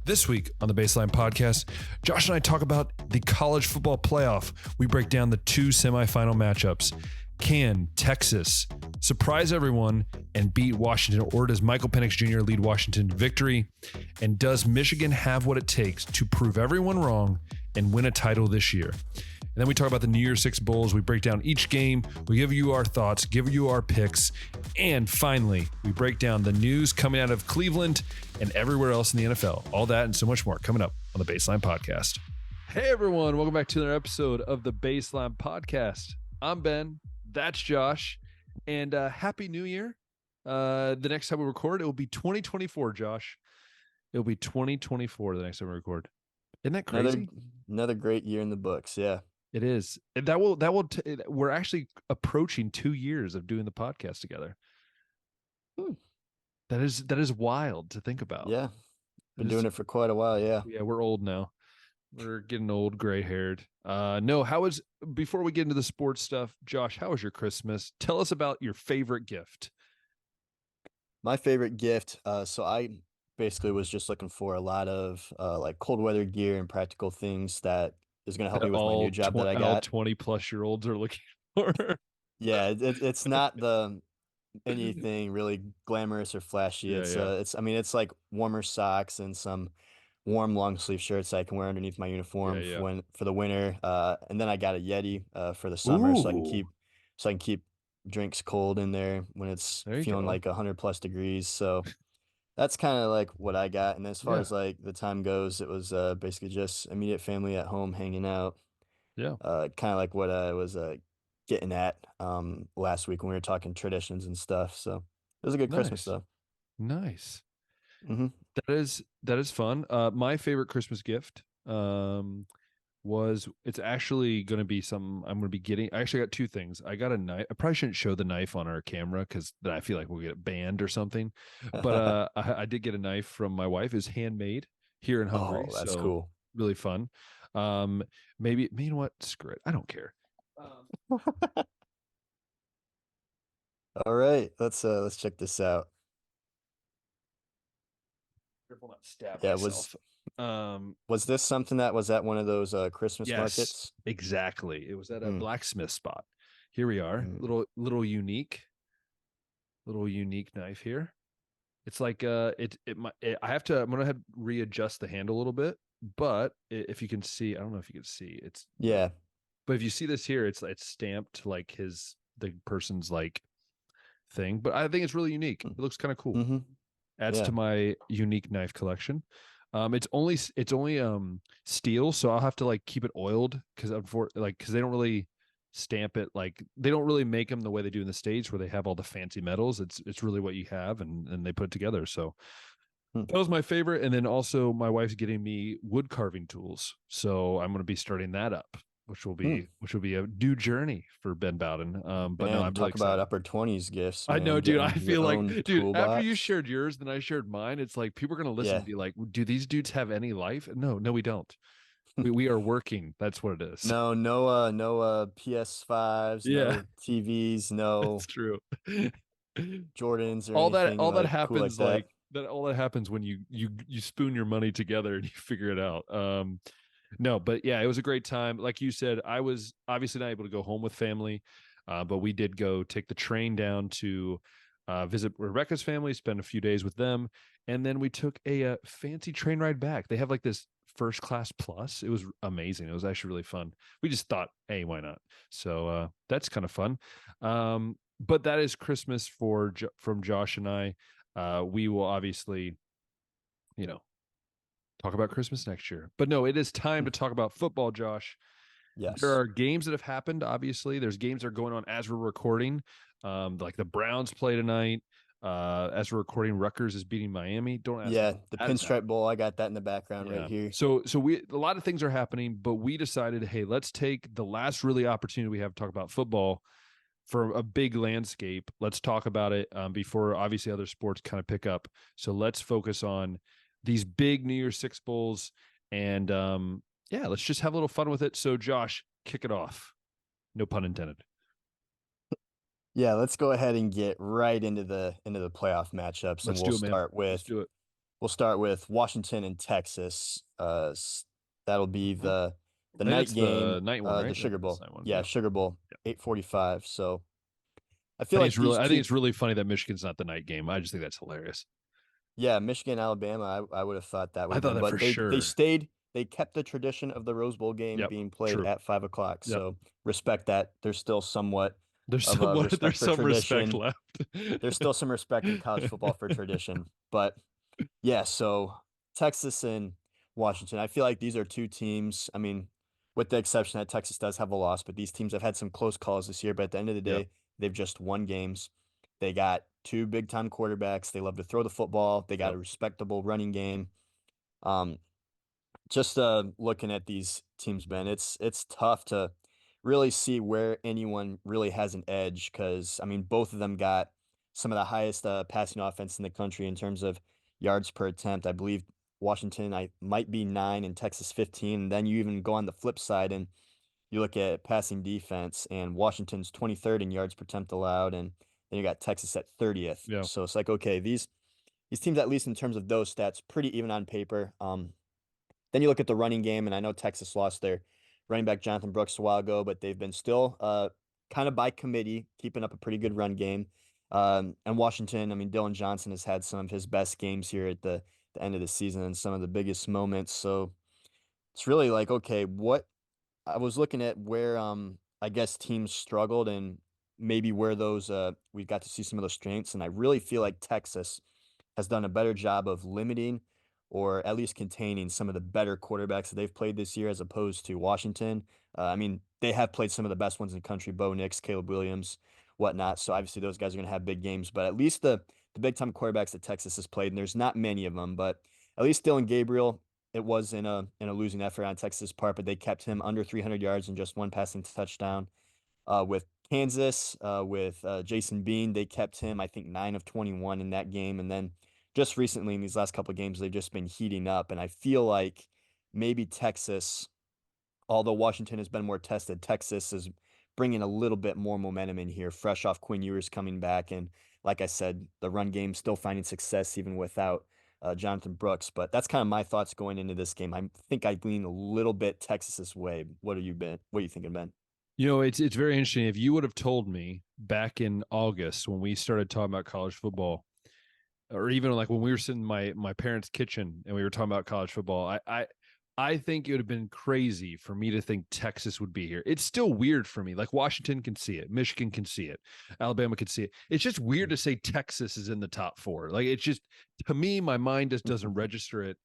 This week on the Baseline Podcast, Josh and I talk about the college football playoff. We break down the two semifinal matchups. Can Texas surprise everyone and beat Washington, or does Michael Penix Jr. lead Washington to victory? And does Michigan have what it takes to prove everyone wrong and win a title this year? And then we talk about the New Year's Six Bowls. We break down each game. We give you our thoughts, give you our picks. And finally, we break down the news coming out of Cleveland and everywhere else in the NFL. All that and so much more coming up on the Baseline Podcast. Hey, everyone. Welcome back to another episode of the Baseline Podcast. I'm Ben. That's Josh. And Happy New Year. The next time we record, it will be 2024, Josh. It'll be 2024 the next time we record. Isn't that crazy? Another great year in the books. Yeah. It is. And we're actually approaching 2 years of doing the podcast together. That is wild to think about. Yeah. Been doing it for quite a while. Yeah. Yeah. We're old now. We're getting old, gray haired. Before we get into the sports stuff, Josh, how was your Christmas? Tell us about your favorite gift. My favorite gift. So I basically was just looking for a lot of like cold weather gear and practical things that is going to help me with my new job that I got. All 20-plus-year-olds are looking for. Yeah, it's not anything really glamorous or flashy. It's like warmer socks and some warm long sleeve shirts I can wear underneath my uniform for the winter. And then I got a Yeti for the summer. Ooh. so I can keep drinks cold in there when it's feeling like 100+ degrees. So that's kind of like what I got. And as far as like the time goes, it was basically just immediate family at home hanging out. Yeah. Kind of like what I was getting at last week when we were talking traditions and stuff. So it was a good Christmas though. Nice. Mm-hmm. That is fun. My favorite Christmas gift it's actually going to be something I'm going to be getting. I actually got two things. I got a knife. I probably shouldn't show the knife on our camera because then I feel like we'll get banned or something. But I did get a knife from my wife. It's handmade here in Hungary. Oh, that's cool. Really fun. Maybe, you know what? Screw it. I don't care. All right, let's check this out. Careful not to stab myself. Was this something that was at one of those Christmas markets? Exactly. It was at a blacksmith spot. Here we are. Little unique knife here. It's like I'm gonna have to readjust the handle a little bit, but if you can see, I don't know if you can see, but if you see this here, it's stamped like the person's like thing, but I think it's really unique. It looks kind of cool. Mm-hmm. Adds to my unique knife collection. It's only steel, so I'll have to like keep it oiled because they don't really stamp it, like they don't really make them the way they do in the States where they have all the fancy metals. It's really what you have and they put it together. So that was my favorite. And then also my wife's getting me wood carving tools, so I'm going to be starting that up, which will be a new journey for Ben Bowden. But man, no, I'm really excited. About upper 20s gifts. Man. I know, dude. I feel like, dude, after you shared yours, then I shared mine. It's like people are gonna listen and be like, "Do these dudes have any life?" No, we don't. we are working. That's what it is. No PS5s, no TVs, no. That's true. Jordans or all anything that happens cool like that. All that happens when you spoon your money together and you figure it out. No, but yeah, it was a great time. Like you said, I was obviously not able to go home with family, but we did go take the train down to visit Rebecca's family, spend a few days with them, and then we took a fancy train ride back. They have like this first class plus. It was amazing. It was actually really fun. We just thought, hey, why not? So that's kind of fun. But that is Christmas from Josh and I. We will obviously, talk about Christmas next year. But no, it is time to talk about football, Josh. Yes. There are games that have happened, obviously. There's games that are going on as we're recording. Like the Browns play tonight. As we're recording, Rutgers is beating Miami. Don't ask me. The Pinstripe Bowl. I got that in the background right here. So a lot of things are happening, but we decided, hey, let's take the last really opportunity we have to talk about football for a big landscape. Let's talk about it before obviously other sports kind of pick up. So let's focus on these big New Year's Six Bowls and let's just have a little fun with it. So Josh, kick it off. No pun intended. Yeah, let's go ahead and get right into the playoff matchups, and we'll start with We'll start with Washington and Texas. That'll be the I think night that's game, the night one, right? the Sugar That's Bowl. the night one. Yeah, Yep. Sugar Bowl, Yep. 8:45. So I I feel think like it's really, these I two. think it's really funny that Michigan's not the night game. I just think that's hilarious. Yeah, Michigan, Alabama. I would have thought that would I have thought been, that for but they sure. stayed. They kept the tradition of the Rose Bowl game Yep. being played True. at 5 o'clock. Yep. So respect that. There's still somewhat There's of a somewhat, respect there's for some respect tradition. left. There's still some respect in college football for tradition. But yeah, so Texas and Washington. I feel like these are two teams. I mean, with the exception that Texas does have a loss, but these teams have had some close calls this year. But at the end of the Yep. day, they've just won games. They got two big time quarterbacks. They love to throw the football. They got Yep. a respectable running game. Um, just looking at these teams, Ben, it's tough to really see where anyone really has an edge because I mean both of them got some of the highest passing offense in the country in terms of yards per attempt. I believe Washington I might be 9 and Texas 15. And then you even go on the flip side and you look at passing defense and Washington's 23rd in yards per attempt allowed, and then you got Texas at 30th. Yeah. So it's like okay, these teams at least in terms of those stats pretty even on paper. Then you look at the running game, and I know Texas lost their running back Jonathan Brooks a while ago, but they've been still kind of by committee, keeping up a pretty good run game. And Washington, I mean, Dylan Johnson has had some of his best games here at the end of the season and some of the biggest moments. So it's really like, okay, what I was looking at where I guess teams struggled and maybe where those we got to see some of those strengths. And I really feel like Texas has done a better job of limiting or at least containing some of the better quarterbacks that they've played this year as opposed to Washington. I mean, they have played some of the best ones in the country, Bo Nix, Caleb Williams, whatnot. So obviously those guys are going to have big games, but at least the big time quarterbacks that Texas has played, and there's not many of them, but at least Dylan Gabriel, it was in a losing effort on Texas' part, but they kept him under 300 yards and just one passing touchdown. With Kansas, with Jason Bean, they kept him, I think, 9 of 21 in that game. And then just recently in these last couple of games, they've just been heating up. And I feel like maybe Texas, although Washington has been more tested, Texas is bringing a little bit more momentum in here, fresh off Quinn Ewers coming back. And like I said, the run game still finding success even without Jonathan Brooks. But that's kind of my thoughts going into this game. I think I lean a little bit Texas's way. What are you thinking, Ben? You know, it's very interesting. If you would have told me back in August when we started talking about college football, or even like when we were sitting in my parents' kitchen and we were talking about college football, I think it would have been crazy for me to think Texas would be here. It's still weird for me. Like Washington can see it, Michigan can see it, Alabama can see it. It's just weird to say Texas is in the top 4. Like it's just, to me, my mind just doesn't register it.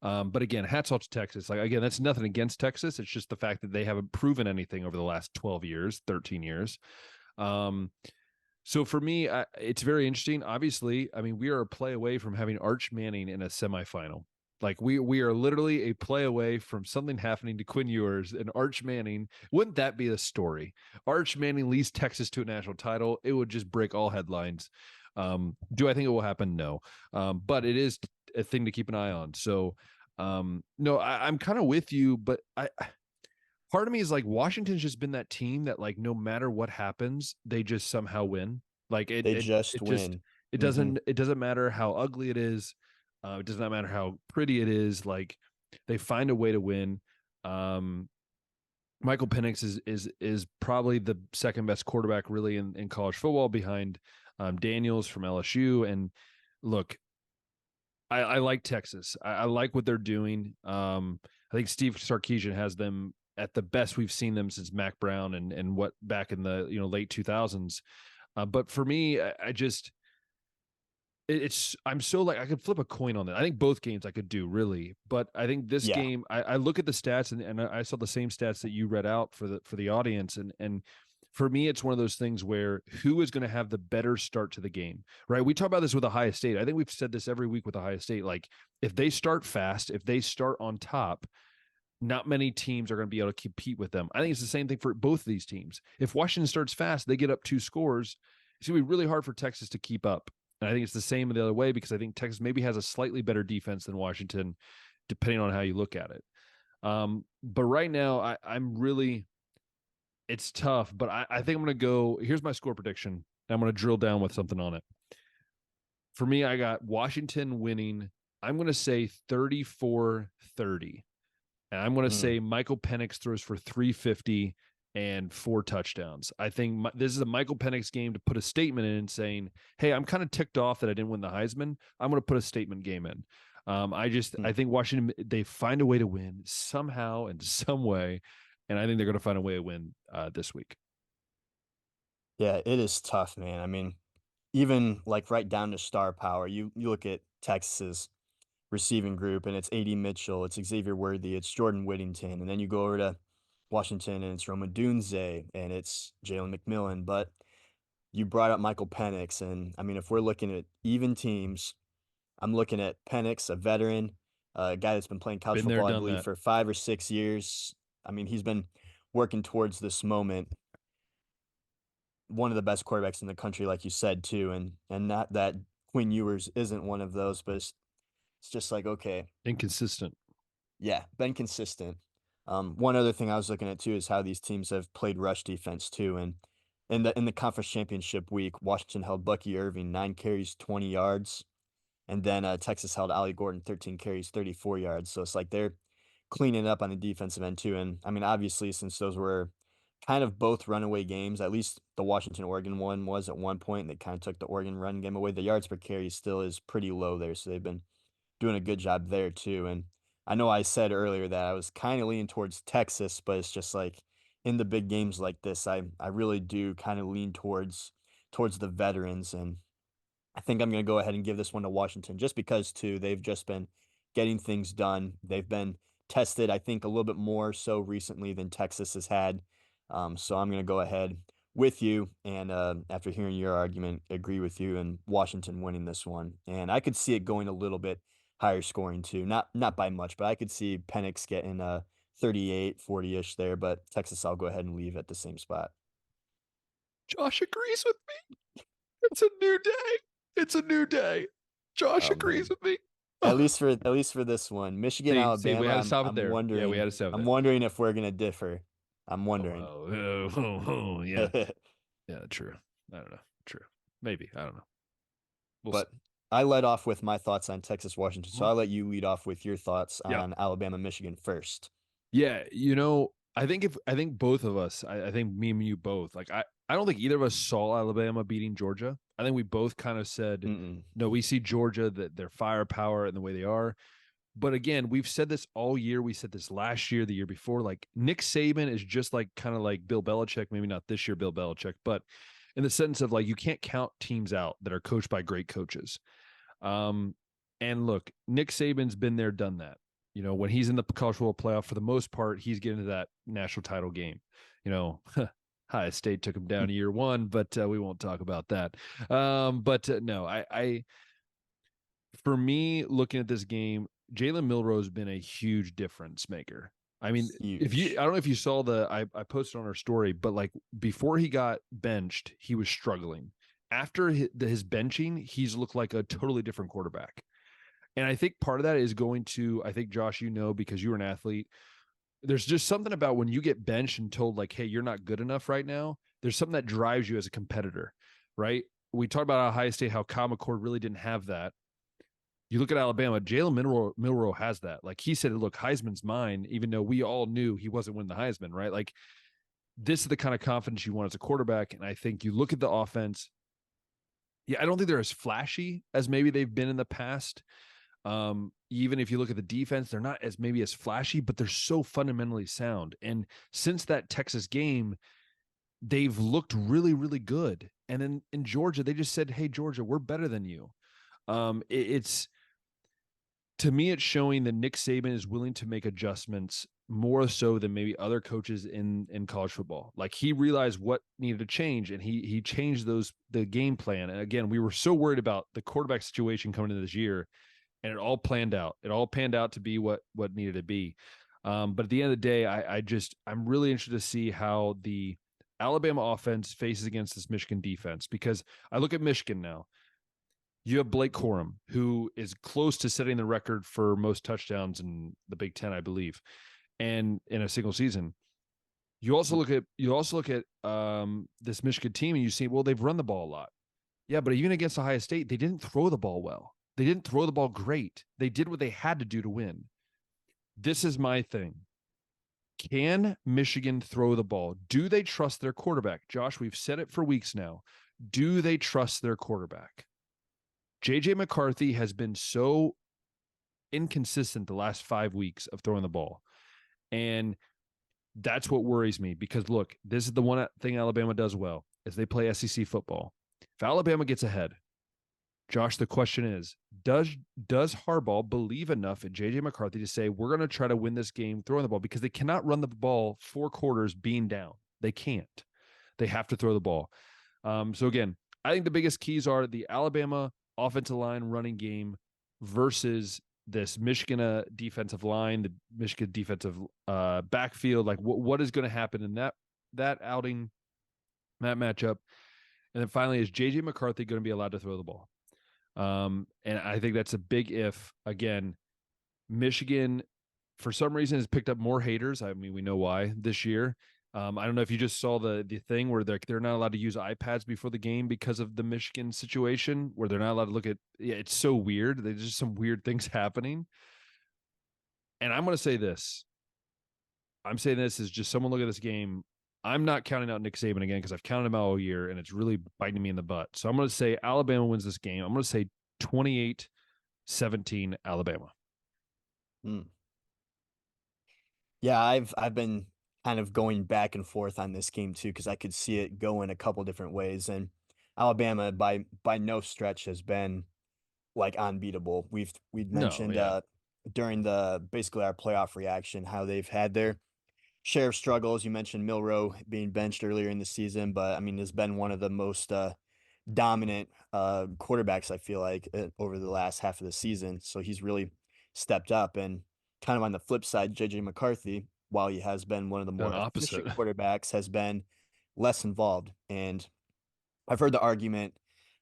But again, hats off to Texas. Like again, that's nothing against Texas. It's just the fact that they haven't proven anything over the last 12 years, 13 years. So for me, it's very interesting. Obviously, I mean, we are a play away from having Arch Manning in a semifinal. Like we are literally a play away from something happening to Quinn Ewers and Arch Manning. Wouldn't that be a story? Arch Manning leads Texas to a national title. It would just break all headlines. Do I think it will happen? No. But it is a thing to keep an eye on. So no, I'm kind of with you, but part of me is like Washington's just been that team that like no matter what happens, they just somehow win. Like They just win. It doesn't matter how ugly it is. It does not matter how pretty it is. Like they find a way to win. Michael Penix is probably the second best quarterback really in college football behind Daniels from LSU. And look, I like Texas. I like what they're doing. I think Steve Sarkisian has them at the best we've seen them since Mac Brown and what back in the late 2000s. But for me, I just I'm so like I could flip a coin on that. I think both games I could do really, but I think this game I look at the stats and I saw the same stats that you read out for the audience and for me it's one of those things where who is going to have the better start to the game, right? We talk about this with Ohio State. I think we've said this every week with Ohio State. Like if they start fast, if they start on top, not many teams are going to be able to compete with them. I think it's the same thing for both of these teams. If Washington starts fast, they get up 2 scores. It's going to be really hard for Texas to keep up. And I think it's the same the other way because I think Texas maybe has a slightly better defense than Washington, depending on how you look at it. But right now, I'm really, it's tough, but I think I'm going to go, here's my score prediction. I'm going to drill down with something on it. For me, I got Washington winning. I'm going to say 34-30. And I'm going to say Michael Penix throws for 350 and 4 touchdowns. I think this is a Michael Penix game to put a statement in saying, hey, I'm kind of ticked off that I didn't win the Heisman. I'm going to put a statement game in. I think Washington, they find a way to win somehow in some way. And I think they're going to find a way to win this week. Yeah, it is tough, man. I mean, even like right down to star power, you look at Texas's receiving group and it's A.D. Mitchell, it's Xavier Worthy, it's Jordan Whittington, and then you go over to Washington and it's Roma Dunze and it's Jalen McMillan. But you brought up Michael Penix, and I mean, if we're looking at even teams, I'm looking at Penix, a veteran, a guy that's been playing college Been there, football, I done believe, that. for 5 or 6 years. I mean, he's been working towards this moment. One of the best quarterbacks in the country, like you said, too, and not that Quinn Ewers isn't one of those, but it's just like, okay, Inconsistent. yeah, been consistent. One other thing I was looking at too is how these teams have played rush defense too, and in the conference championship week, Washington held Bucky Irving 9 carries, 20 yards, and then Texas held Ollie Gordon 13 carries, 34 yards. So it's like they're cleaning up on the defensive end too. And I mean, obviously, since those were kind of both runaway games, at least the Washington Oregon one was at one point, and they kind of took the Oregon run game away. The yards per carry still is pretty low there, so they've been doing a good job there too. And I know I said earlier that I was kind of leaning towards Texas, but it's just like in the big games like this, I really do kind of lean towards the veterans, and I think I'm going to go ahead and give this one to Washington just because too they've just been getting things done. They've been tested, I think, a little bit more so recently than Texas has had. So I'm going to go ahead with you, and after hearing your argument, agree with you and Washington winning this one. And I could see it going a little bit higher scoring too, not by much, but I could see Penix getting 38, 40-ish there. But Texas, I'll go ahead and leave at the same spot. Josh agrees with me. It's a new day. It's a new day. Josh agrees with me. At least for this one, Michigan, See, we Alabama. had to stop it I'm there. wondering. Yeah, we had to stop it I'm there. wondering if we're gonna differ. I'm wondering. Yeah. Yeah, true. I don't know. True. Maybe. I don't know. But I led off with my thoughts on Texas, Washington, so Mhm. I'll let you lead off with your thoughts Yeah. on Alabama, Michigan first. Yeah, I think both of us, I think me and you both, like I don't think either of us saw Alabama beating Georgia. I think we both kind of said, no, we see Georgia, that their firepower and the way they are. But again, we've said this all year. We said this last year, the year before. Like Nick Saban is just like kind of like Bill Belichick, maybe not this year, Bill Belichick, but in the sense of like you can't count teams out that are coached by great coaches. And look, Nick Saban's been there, done that. When he's in the college football playoff, for the most part, he's getting to that national title game. Ohio State took him down year one, but we won't talk about that. No, for me, looking at this game, Jalen Milroe has been a huge difference maker. I mean, I don't know if you saw I posted on our story, but like before he got benched, he was struggling. After his benching, he's looked like a totally different quarterback. And I think part of that is I think, Josh, because you were an athlete, there's just something about when you get benched and told like, hey, you're not good enough right now. There's something that drives you as a competitor, right? We talked about Ohio State, how Kyle McCord really didn't have that. You look at Alabama, Jalen Milroe has that. Like he said, look, Heisman's mine, even though we all knew he wasn't winning the Heisman, right? Like this is the kind of confidence you want as a quarterback. And I think you look at the offense. Yeah, I don't think they're as flashy as maybe they've been in the past. Even if you look at the defense, they're not as maybe as flashy, but they're so fundamentally sound. And since that Texas game, they've looked really, really good. And then in Georgia, they just said, hey, Georgia, we're better than you. It's to me, it's showing that Nick Saban is willing to make adjustments more so than maybe other coaches in college football. Like he realized what needed to change, and he changed the game plan. And again, we were so worried about the quarterback situation coming into this year, and it all planned out. It all panned out to be what needed to be. But at the end of the day, I'm really interested to see how the Alabama offense faces against this Michigan defense, because I look at Michigan now. You have Blake Corum, who is close to setting the record for most touchdowns in the Big Ten, I believe, and in a single season. You also look at this Michigan team, and you see, well, they've run the ball a lot. Yeah, but even against Ohio State, they didn't throw the ball well. They didn't throw the ball great. They did what they had to do to win. This is my thing. Can Michigan throw the ball? Do they trust their quarterback? Josh, we've said it for weeks now. Do they trust their quarterback? JJ McCarthy has been so inconsistent the last 5 weeks of throwing the ball. And that's what worries me because look, this is the one thing Alabama does well is they play SEC football. If Alabama gets ahead, Josh, the question is, does Harbaugh believe enough in JJ McCarthy to say we're going to try to win this game throwing the ball because they cannot run the ball 4 quarters being down. They can't. They have to throw the ball. So again, I think the biggest keys are the Alabama offensive line running game versus this Michigan defensive line, the Michigan defensive backfield. Like what is going to happen in that outing, that matchup? And then finally, is JJ McCarthy going to be allowed to throw the ball? And I think that's a big if. Again, Michigan, for some reason, has picked up more haters. I mean, we know why this year. I don't know if you just saw the thing where they're not allowed to use iPads before the game because of the Michigan situation, where they're not allowed to look at. Yeah, it's so weird. There's just some weird things happening. And I'm going to say this. I'm saying this is just someone look at this game. I'm not counting out Nick Saban again because I've counted him out all year and it's really biting me in the butt. So I'm going to say Alabama wins this game. I'm going to say 28-17 Alabama. Yeah, I've been kind of going back and forth on this game too because I could see it go in a couple different ways. And Alabama by no stretch has been like unbeatable. We'd No, mentioned yeah. during the basically our playoff reaction how they've had their share of struggles. You mentioned Milroe being benched earlier in the season, but I mean, has been one of the most dominant quarterbacks, I feel like, over the last half of the season. So he's really stepped up. And kind of on the flip side, JJ McCarthy, while he has been one of the Done more opposite. efficient quarterbacks, has been less involved. And I've heard the argument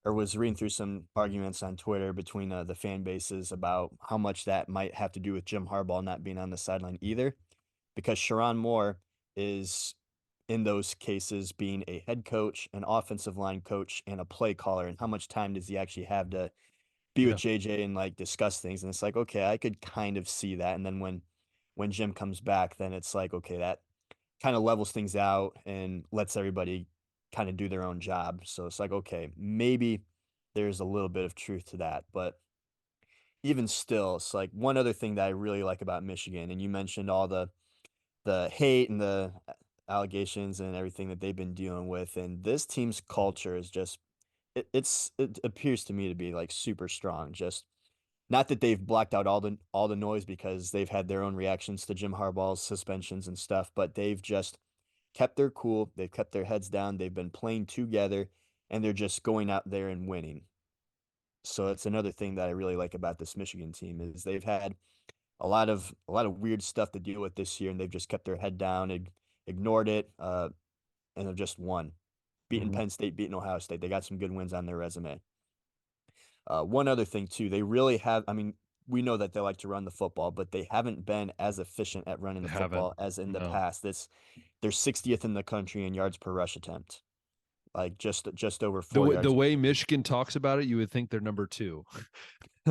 or was reading through some arguments on Twitter between the fan bases about how much that might have to do with Jim Harbaugh not being on the sideline either because Sharon Moore is in those cases being a head coach, an offensive line coach, and a play caller. And how much time does he actually have to be with Yeah. JJ and like discuss things? And it's like, okay, I could kind of see that. And then when Jim comes back, then it's like, okay, that kind of levels things out and lets everybody kind of do their own job. So it's like, okay, maybe there's a little bit of truth to that. But even still, it's like one other thing that I really like about Michigan, and you mentioned all the hate and the allegations and everything that they've been dealing with. And this team's culture is just it appears to me to be like super strong. Just not that they've blocked out all the noise because they've had their own reactions to Jim Harbaugh's suspensions and stuff, but they've just kept their cool, they've kept their heads down, they've been playing together, and they're just going out there and winning. So it's another thing that I really like about this Michigan team is they've had a lot of weird stuff to deal with this year, and they've just kept their head down, ignored it, and have just won. Beating Mm-hmm. Penn State, beating Ohio State. They got some good wins on their resume. One other thing too, they really have. I mean, we know that they like to run the football, but they haven't been as efficient at running They the haven't. football as in the No. past. They're 60th in the country in yards per rush attempt, like just over The 4 yards the per way carry. Michigan talks about it, you would think they're number 2.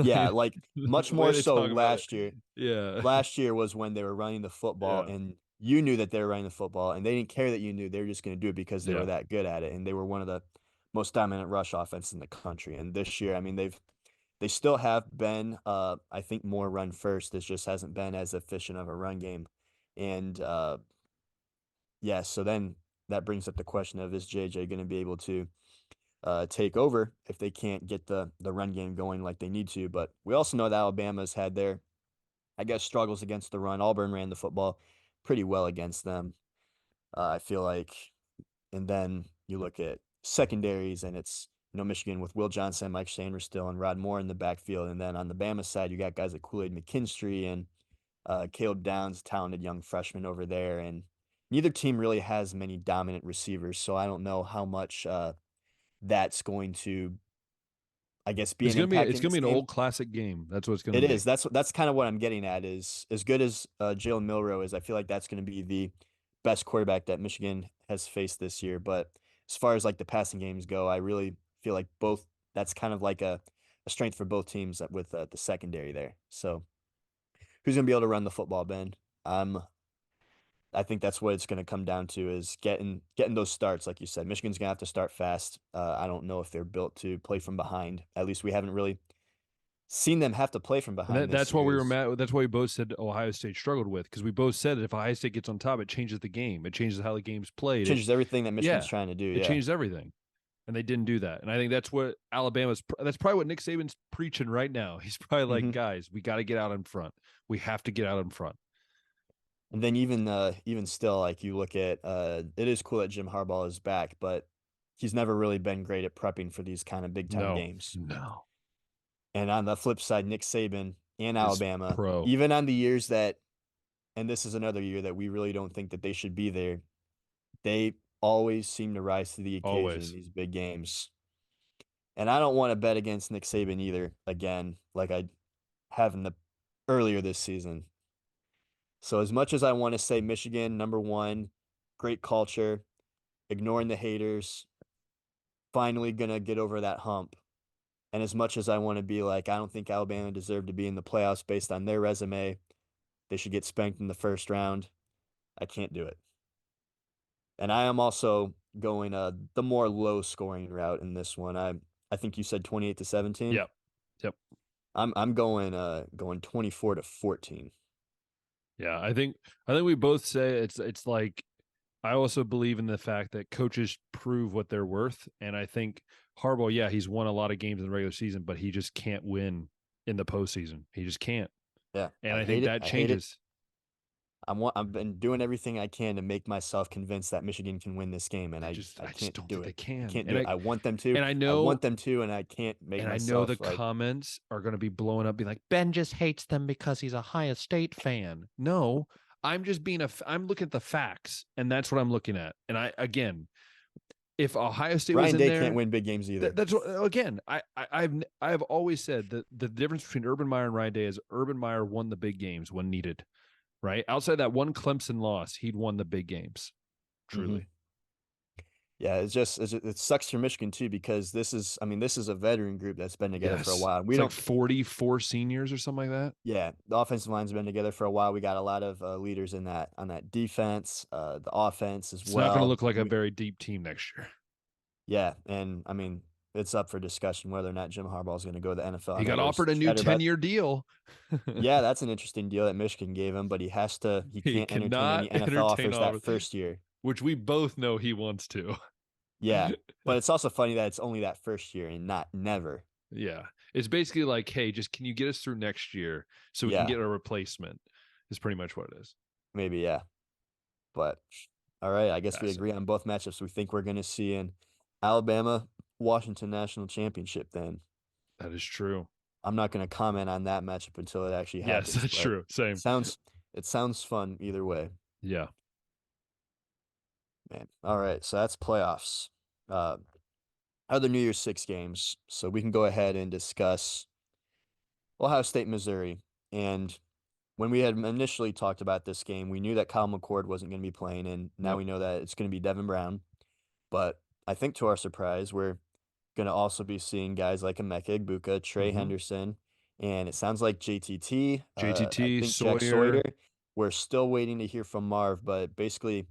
Yeah, Like, like much the way more they so talk about it. last year. Yeah. Last year was when they were running the football, Yeah. and you knew that they were running the football, and they didn't care that you knew. They were just going to do it because they were Yeah. that good at it, and they were one of the most dominant rush offense in the country. And this year, I mean, they still have been, I think, more run first. This just hasn't been as efficient of a run game, and yeah. So then that brings up the question of is JJ going to be able to take over if they can't get the run game going like they need to? But we also know that Alabama's had their, I guess, struggles against the run. Auburn ran the football pretty well against them. I feel like, and then you look at secondaries, and it's Michigan with Will Johnson, Mike Sanders still, and Rod Moore in the backfield, and then on the Bama side, you got guys like Kool-Aid McKinstry and Caleb Downs, talented young freshman over there, and neither team really has many dominant receivers, so I don't know how much that's going to, I guess, be It's an gonna be impact it's in gonna this be an game. old classic game. That's what it's gonna It be. is. That's kind of what I'm getting at is as good as Jalen Milroe is, I feel like that's going to be the best quarterback that Michigan has faced this year. But as far as like the passing games go, I really feel like both that's kind of like a a strength for both teams with the secondary there. So who's going to be able to run the football, Ben? I think that's what it's going to come down to is getting those starts, like you said. Michigan's going to have to start fast. I don't know if they're built to play from behind. At least we haven't really seen them have to play from And behind this that's what year. we were mad. That's what we both said Ohio State struggled with, because we both said that if Ohio State gets on top, it changes the game. It changes how the game's played. Changes everything that Michigan's trying to do. It changes everything. And they didn't do that. And I think that's what that's probably what Nick Saban's preaching right now. He's probably like, guys, we got to get out in front. We have to get out in front. And then even still, like you look at it is cool that Jim Harbaugh is back, but he's never really been great at prepping for these kind of big time games. No. And on the flip side, Nick Saban and Alabama, pro. even on the years that, and this is another year that we really don't think that they should be there, they always seem to rise to the occasion in these big games. And I don't want to bet against Nick Saban either, again, like I have in the earlier this season. So as much as I want to say Michigan, #1, great culture, ignoring the haters, finally going to get over that hump. And as much as I want to be like, I don't think Alabama deserved to be in the playoffs based on their resume, they should get spanked in the first round, I can't do it. And I am also going the more low scoring route in this one. I think you said 28-17. Yep. I'm going 24-14. Yeah, I think we both say it's like, I also believe in the fact that coaches prove what they're worth. And I think Harbaugh, yeah, he's won a lot of games in the regular season, but he just can't win in the postseason. He just can't. Yeah. And I think that changes. I've been doing everything I can to make myself convinced that Michigan can win this game, and I just can't don't do think it. they can. I can't do it. I want them to, and I know I want them to, and I can't make myself. And I know the comments are going to be blowing up, being like, Ben just hates them because he's a Ohio State fan. No, I'm just I'm looking at the facts, and that's what I'm looking at. And if Ohio State was in there, can't win big games either. That's what, again, I've always said that the difference between Urban Meyer and Ryan Day is Urban Meyer won the big games when needed, right? Outside that one Clemson loss, he'd won the big games, truly. Yeah, it sucks for Michigan too, because this is a veteran group that's been together for a while. We don't like 44 seniors or something like that. Yeah, the offensive line's been together for a while. We got a lot of leaders on that defense, the offense as well. It's not going to look like a very deep team next year. Yeah, and it's up for discussion whether or not Jim Harbaugh is going to go to the NFL. He got offered a new 10-year deal. Yeah, that's an interesting deal that Michigan gave him, but he can't entertain any NFL offers that first year. Which we both know he wants to. Yeah, but it's also funny that it's only that first year and not never. Yeah, it's basically like, hey, just can you get us through next year so we can get a replacement? Is pretty much what it is. Maybe, yeah. But all right, I guess we agree on both matchups. We think we're going to see an Alabama-Washington National Championship then. That is true. I'm not going to comment on that matchup until it actually happens. Yes, that's true. Same. It sounds fun either way. Yeah. Man. All right, so that's playoffs. Other New Year's Six games. So we can go ahead and discuss Ohio State, Missouri. And when we had initially talked about this game, we knew that Kyle McCord wasn't going to be playing, and now we know that it's going to be Devin Brown. But I think to our surprise, we're going to also be seeing guys like Emeka Egbuka, Trey Henderson, and it sounds like JTT, Sawyer. Jack Sawyer. We're still waiting to hear from Marv, but basically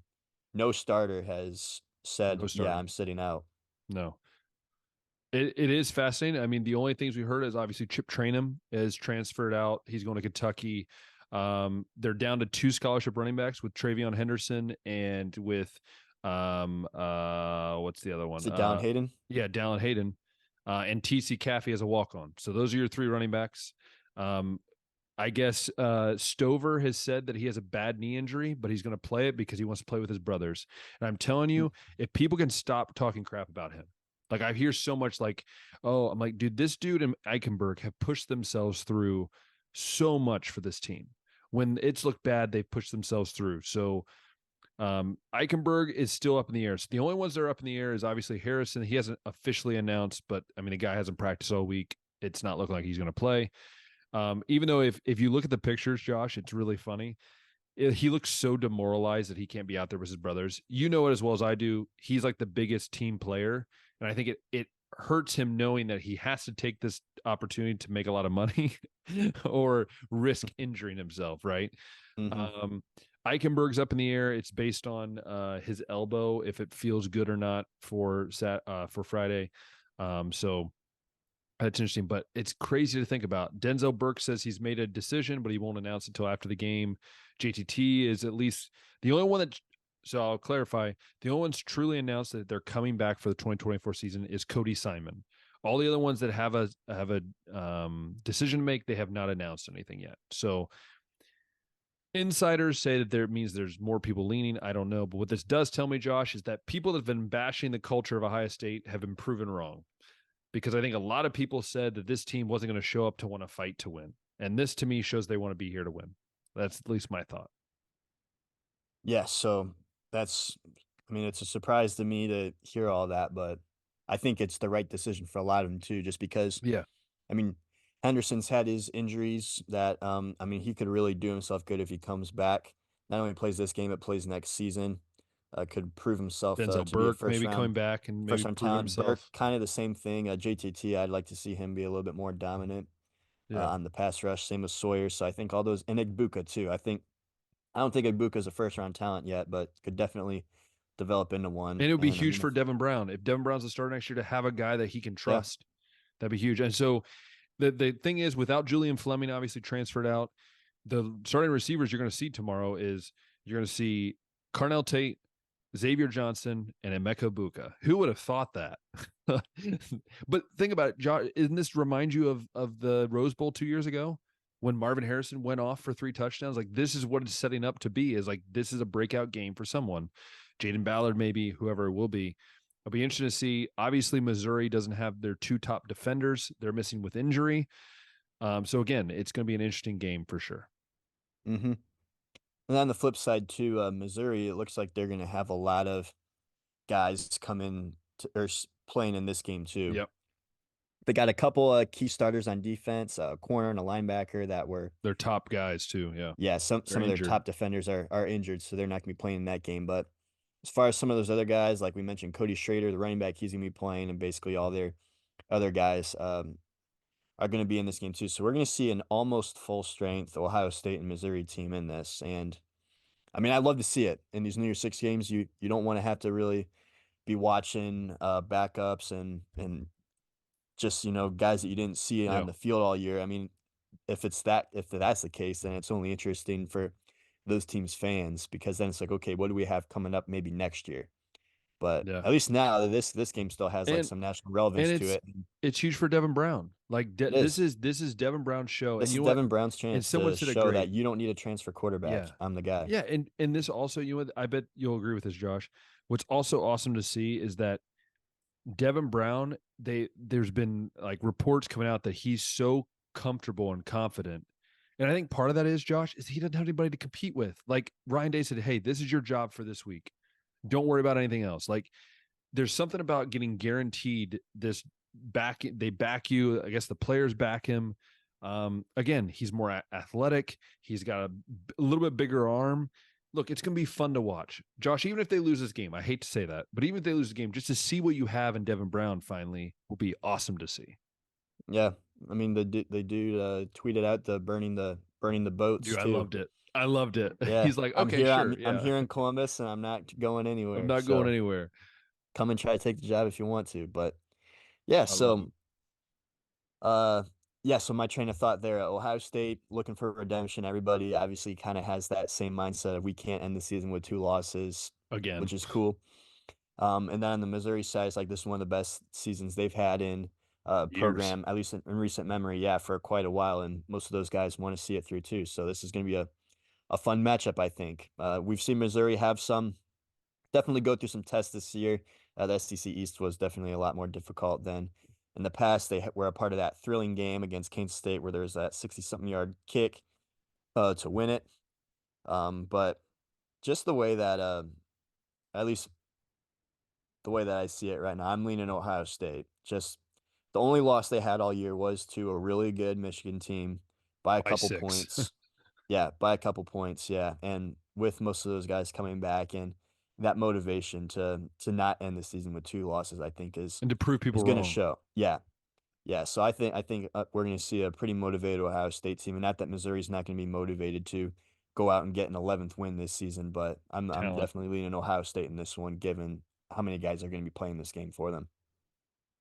no starter has said, yeah, I'm sitting out. No. It is fascinating. I mean, the only things we heard is obviously Chip Trainum is transferred out. He's going to Kentucky. They're down to 2 scholarship running backs with Travion Henderson and with what's the other one? Is it Dallin Hayden? Yeah, Dallin Hayden. And TC Caffey as a walk-on. So those are your 3 running backs. I guess Stover has said that he has a bad knee injury, but he's going to play it because he wants to play with his brothers. And I'm telling you, if people can stop talking crap about him, like I hear so much like, oh, I'm like, dude, this dude and Eichenberg have pushed themselves through so much for this team. When it's looked bad, they've pushed themselves through. So Eichenberg is still up in the air. So the only ones that are up in the air is obviously Harrison. He hasn't officially announced, but I mean, the guy hasn't practiced all week. It's not looking like he's going to play. Even though if you look at the pictures, Josh, it's really funny. He looks so demoralized that he can't be out there with his brothers. You know it as well as I do. He's like the biggest team player. And I think hurts him knowing that he has to take this opportunity to make a lot of money or risk injuring himself, right? Mm-hmm. Eichenberg's up in the air. It's based on his elbow, if it feels good or not for Friday. So that's interesting, but it's crazy to think about. Denzel Burke says he's made a decision, but he won't announce it until after the game. JTT is at least the only one that. So I'll clarify. The only one's truly announced that they're coming back for the 2024 season is Cody Simon. All the other ones that have a decision to make, they have not announced anything yet. So insiders say that there means there's more people leaning. I don't know. But what this does tell me, Josh, is that people that have been bashing the culture of Ohio State have been proven wrong. Because I think a lot of people said that this team wasn't going to show up to want to fight to win. And this to me shows they want to be here to win. That's at least my thought. Yeah, so it's a surprise to me to hear all that, but I think it's the right decision for a lot of them too, just because, Yeah. I mean, Henderson's had his injuries that, he could really do himself good if he comes back. Not only plays this game, but plays next season. Could prove himself Denzel to be a Burke maybe coming back and first maybe round proving talent. Burke, himself. kind of the same thing. JTT, I'd like to see him be a little bit more dominant Yeah. on the pass rush. Same with Sawyer. So I think all those, and Igbuka too. I don't think Igbuka's a first round talent yet, but could definitely develop into one. And it would be And huge for Devin Brown. If Devin Brown's the starter next year, to have a guy that he can yeah, trust, that'd be huge. And so the thing is, without Julian Fleming obviously transferred out, the starting receivers you're going to see tomorrow is you're going to see Carnell Tate, Xavier Johnson, and Emeka Buka. Who would have thought that? But think about it, Josh. Isn't this remind you of the Rose Bowl 2 years ago when Marvin Harrison went off for 3 touchdowns? Like this is what it's setting up to be. Is like this is a breakout game for someone. Jaden Ballard, maybe whoever it will be. It'll be interesting to see. Obviously, Missouri doesn't have their 2 top defenders; they're missing with injury. So again, it's going to be an interesting game for sure. Mm-hmm. And on the flip side too, Missouri, it looks like they're going to have a lot of guys come in playing in this game too. Yep, They got a couple of key starters on defense, a corner and a linebacker that were, they're top guys too. Yeah, yeah, they're some of their injured. top defenders are injured, so they're not going to be playing in that game. But as far as some of those other guys, like we mentioned, Cody Schrader, the running back, he's going to be playing, and basically all their other guys are going to be in this game too. So we're going to see an almost full strength Ohio State and Missouri team in this, and I'd love to see it in these New Year's Six games. You don't want to have to really be watching backups and just guys that you didn't see on Yeah, the field all year. If that's the case, then it's only interesting for those teams' fans because then it's like, okay, what do we have coming up maybe next year? But yeah, at least now this game still has like and some national and relevance to it. it's huge for Devin Brown. Like It this is. is Devin Brown's show, and This you is know what? Devin Brown's And chance someone to said it show that great. you don't need a transfer quarterback. Yeah, I'm the guy. yeah, and this also, you know, what? I bet you'll agree with this, Josh. What's also awesome to see is that Devin Brown, there's been like reports coming out that he's so comfortable and confident. And I think part of that is, Josh, is he doesn't have anybody to compete with. Like Ryan Day said, hey, this is your job for this week. Don't worry about anything else. Like there's something about getting guaranteed this back. They back you. I guess the players back him. Again, he's more athletic. He's got a little bit bigger arm. Look, it's going to be fun to watch. Josh, even if they lose this game, I hate to say that, but even if they lose the game, just to see what you have in Devin Brown finally will be awesome to see. Yeah, they do tweeted out the burning the boats Dude, I too. loved it. I loved it. Yeah, He's like, okay, sure. I'm Yeah. here in Columbus, and I'm not going I'm anywhere. not going So anywhere. come and try to take the job if you want to. But yeah, I love so him. uh, yeah. So my train of thought there, Ohio State looking for redemption. Everybody obviously kind of has that same mindset of we can't end the season with 2 losses, Again. which is cool. And then on the Missouri side, it's like this is one of the best seasons they've had in Years. program, at least in recent memory. Yeah, for quite a while, and most of those guys want to see it through too. So this is going to be a fun matchup, I think. We've seen Missouri have some definitely go through some tests this year. The SEC East was definitely a lot more difficult than in the past. They were a part of that thrilling game against Kansas State where there was that 60-something yard kick to win it. But just the way that, at least the way that I see it right now, I'm leaning Ohio State. Just the only loss they had all year was to a really good Michigan team by a By couple 6. points. Yeah, by a couple points. Yeah. And with most of those guys coming back and that motivation to not end the season with 2 losses, I think And to prove people is going to wrong. show. Yeah. Yeah, so I think we're going to see a pretty motivated Ohio State team, and not that Missouri's not going to be motivated to go out and get an 11th win this season, but I'm Talent. definitely leaning Ohio State in this one, given how many guys are going to be playing this game for them.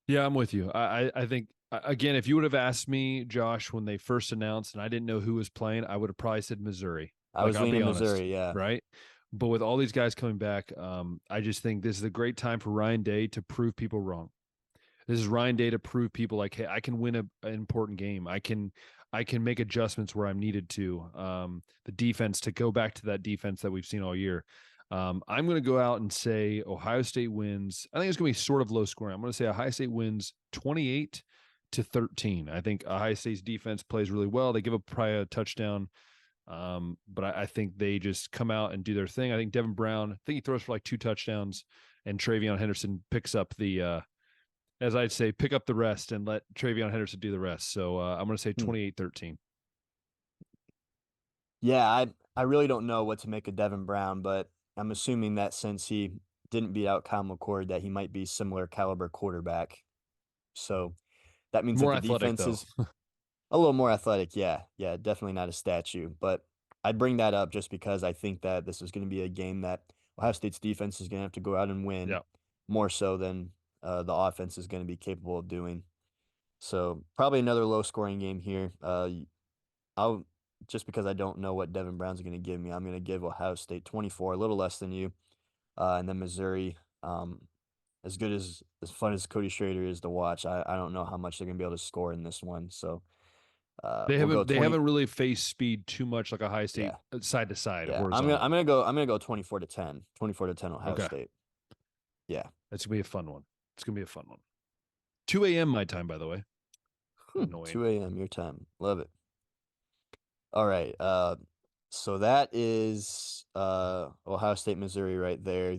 Yeah, I'm with you. I think again, if you would have asked me, Josh, when they first announced and I didn't know who was playing, I would have probably said Missouri. I Like was I'll be leaning honest, Missouri, yeah. right? But with all these guys coming back, I just think this is a great time for Ryan Day to prove people wrong. This is Ryan Day to prove people like, hey, I can win an important game. I can make adjustments where I'm needed to. The defense to go back to that defense that we've seen all year. I'm going to go out and say Ohio State wins. I think it's going to be sort of low scoring. I'm going to say Ohio State wins 28-13. I think Ohio State's defense plays really well. They give up probably a touchdown. But I think they just come out and do their thing. I think Devin Brown, I think he throws for like 2 touchdowns, and Travion Henderson picks up the as I'd say, pick up the rest and let Travion Henderson do the rest. So I'm going to say 28-13. Yeah, I really don't know what to make of Devin Brown, but I'm assuming that since he didn't beat out Kyle McCord, that he might be similar caliber quarterback. So that means that More the athletic, defense though. is a little more athletic. Yeah, yeah, definitely not a statue. But I bring that up just because I think that this is going to be a game that Ohio State's defense is going to have to go out and win Yeah. more so than the offense is going to be capable of doing. So probably another low scoring game here. I'll just because I don't know what Devin Brown's going to give me, I'm going to give Ohio State 24, a little less than you, and then Missouri. As good as fun as Cody Schrader is to watch, I don't know how much they're going to be able to score in this one. So They we'll go haven't they 20. haven't really faced speed too much like Ohio State Yeah, side to side yeah. horizontal. I'm gonna go 24-10, 24-10 Ohio Okay. State. Yeah. That's going to be a fun one. It's going to be a fun one. 2 a.m. my time, by the way. Annoying. 2 a.m. your time. Love it. All right. So that is Ohio State, Missouri right there.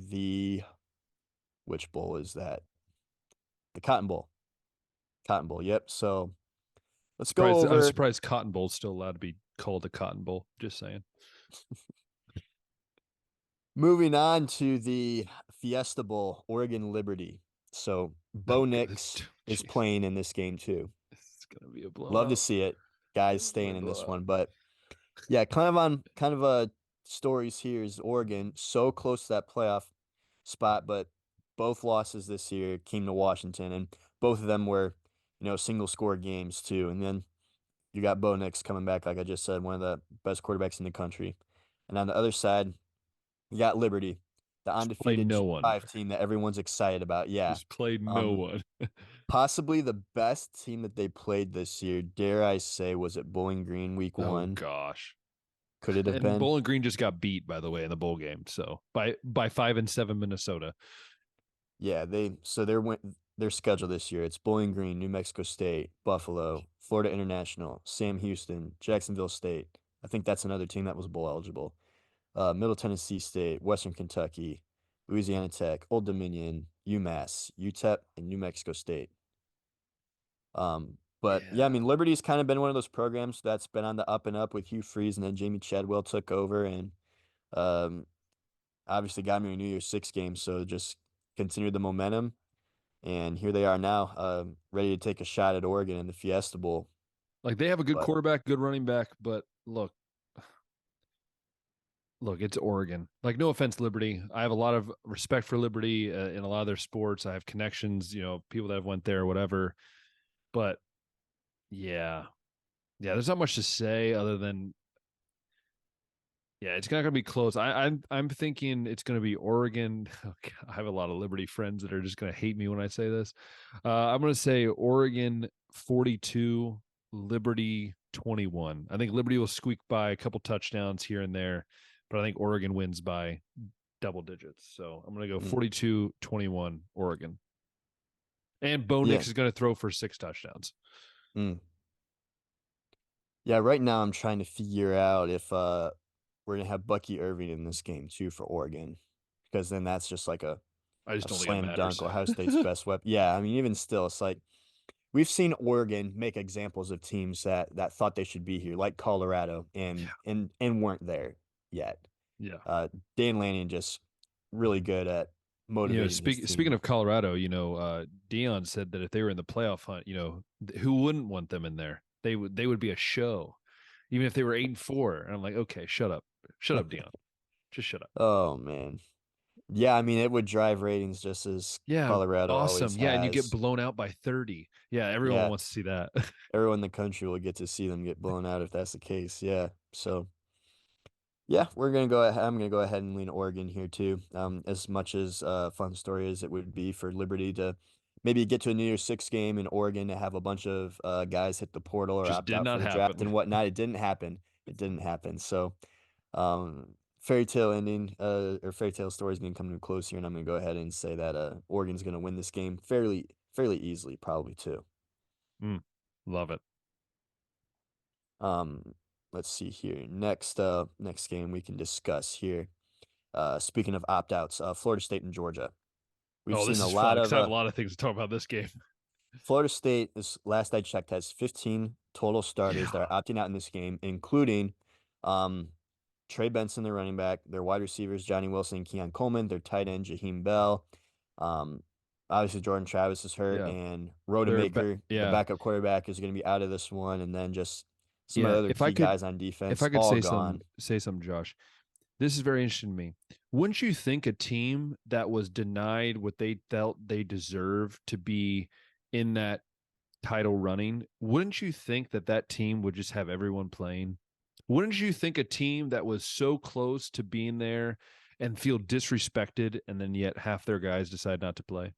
Which bowl is that? The Cotton Bowl. Cotton Bowl. Yep. So let's go I'm over. surprised Cotton Bowl's still allowed to be called a Cotton Bowl. Just saying. Moving on to the Fiesta Bowl, Oregon Liberty. So Bo Nix is Jeez. playing in this game too. It's going to be a Love to blowout. see it. Guys It's going staying to in this blow out. one. But yeah, kind of stories here is Oregon so close to that playoff spot, but both losses this year came to Washington, and both of them were, single score games too. And then you got Bo Nix coming back, like I just said, one of the best quarterbacks in the country. And on the other side, you got Liberty, the Just play undefeated no one. G5 team that everyone's excited about. Yeah. Just play no Um, one. Possibly the best team that they played this year, dare I say, was at Bowling Green week Oh 1. gosh. Could it have And been? Bowling Green just got beat, by the way, in the bowl game. So by 5-7 Minnesota. Yeah, their schedule this year. It's Bowling Green, New Mexico State, Buffalo, Florida International, Sam Houston, Jacksonville State. I think that's another team that was bowl eligible. Middle Tennessee State, Western Kentucky, Louisiana Tech, Old Dominion, UMass, UTEP, and New Mexico State. But yeah, I Yeah. mean, Liberty's kind of been one of those programs that's been on the up and up with Hugh Freeze, and then Jamie Chadwell took over and um, obviously got me a New Year's Six game. So just continued the momentum, and here they are now, ready to take a shot at Oregon in the Fiesta Bowl. Like they have a good But quarterback, good running back, but look, it's Oregon. Like, no offense, Liberty. I have a lot of respect for Liberty in a lot of their sports. I have connections, people that have went there, whatever. But yeah, there's not much to say other than it's not going to be close. I'm thinking it's going to be Oregon. Okay, I have a lot of Liberty friends that are just going to hate me when I say this. I'm going to say Oregon 42, Liberty 21. I think Liberty will squeak by a couple touchdowns here and there, but I think Oregon wins by double digits. So I'm going to go 42-21 Oregon. And Bo yeah, Nix is going to throw for 6 touchdowns. mm. Yeah. Right now, I'm trying to figure out if we're gonna have Bucky Irving in this game too for Oregon, because then that's just like I just a don't think it slam matters. dunk. Ohio State's best weapon. Yeah, I mean, even still, it's like we've seen Oregon make examples of teams that thought they should be here, like Colorado, and weren't there yet. Yeah. Dan Lanning just really good at motivating his Speaking team. of Colorado, Dion said that if they were in the playoff hunt, who wouldn't want them in there? They would be a show, even if they were 8-4. And I'm like, okay, shut up, Dion, just shut up. Oh man. Yeah, I mean it would drive ratings just as Yeah, Colorado always awesome. Yeah, and you get has. blown out by 30. Yeah, everyone Yeah, wants to see that. everyone in the country will get to see them get blown out if that's the case. Yeah. So yeah, we're gonna go ahead. I'm gonna go ahead and lean Oregon here too. As much as fun story as it would be for Liberty to maybe get to a New Year's Six game in Oregon to have a bunch of guys hit the portal or Just opt did out for not the draft happen. and whatnot, it didn't happen. It didn't happen. So fairy tale ending or fairy tale story is gonna come to a close here, and I'm gonna go ahead and say that Oregon's gonna win this game fairly easily, probably too. Mm, love it. Um, let's see here. Next game we can discuss here. Speaking of opt-outs, Florida State and Georgia. We've Oh, seen this a is fun lot because of I have a lot of things to talk about this game. Florida State is last I checked has 15 total starters that Yeah, are opting out in this game, including um, Trey Benson, their running back, their wide receivers, Johnny Wilson and Keon Coleman, their tight end, Jaheim Bell. Um, obviously Jordan Travis is hurt, yeah, and the yeah, backup quarterback, is going to be out of this one, and then just some of yeah. the other key guys on If defense I could all gone. say something, Josh, this is very interesting to me. Wouldn't you think a team that was denied what they felt they deserved to be in that title running, wouldn't you think that that team would just have everyone playing? Wouldn't you think a team that was so close to being there and feel disrespected and then yet half their guys decide not to play?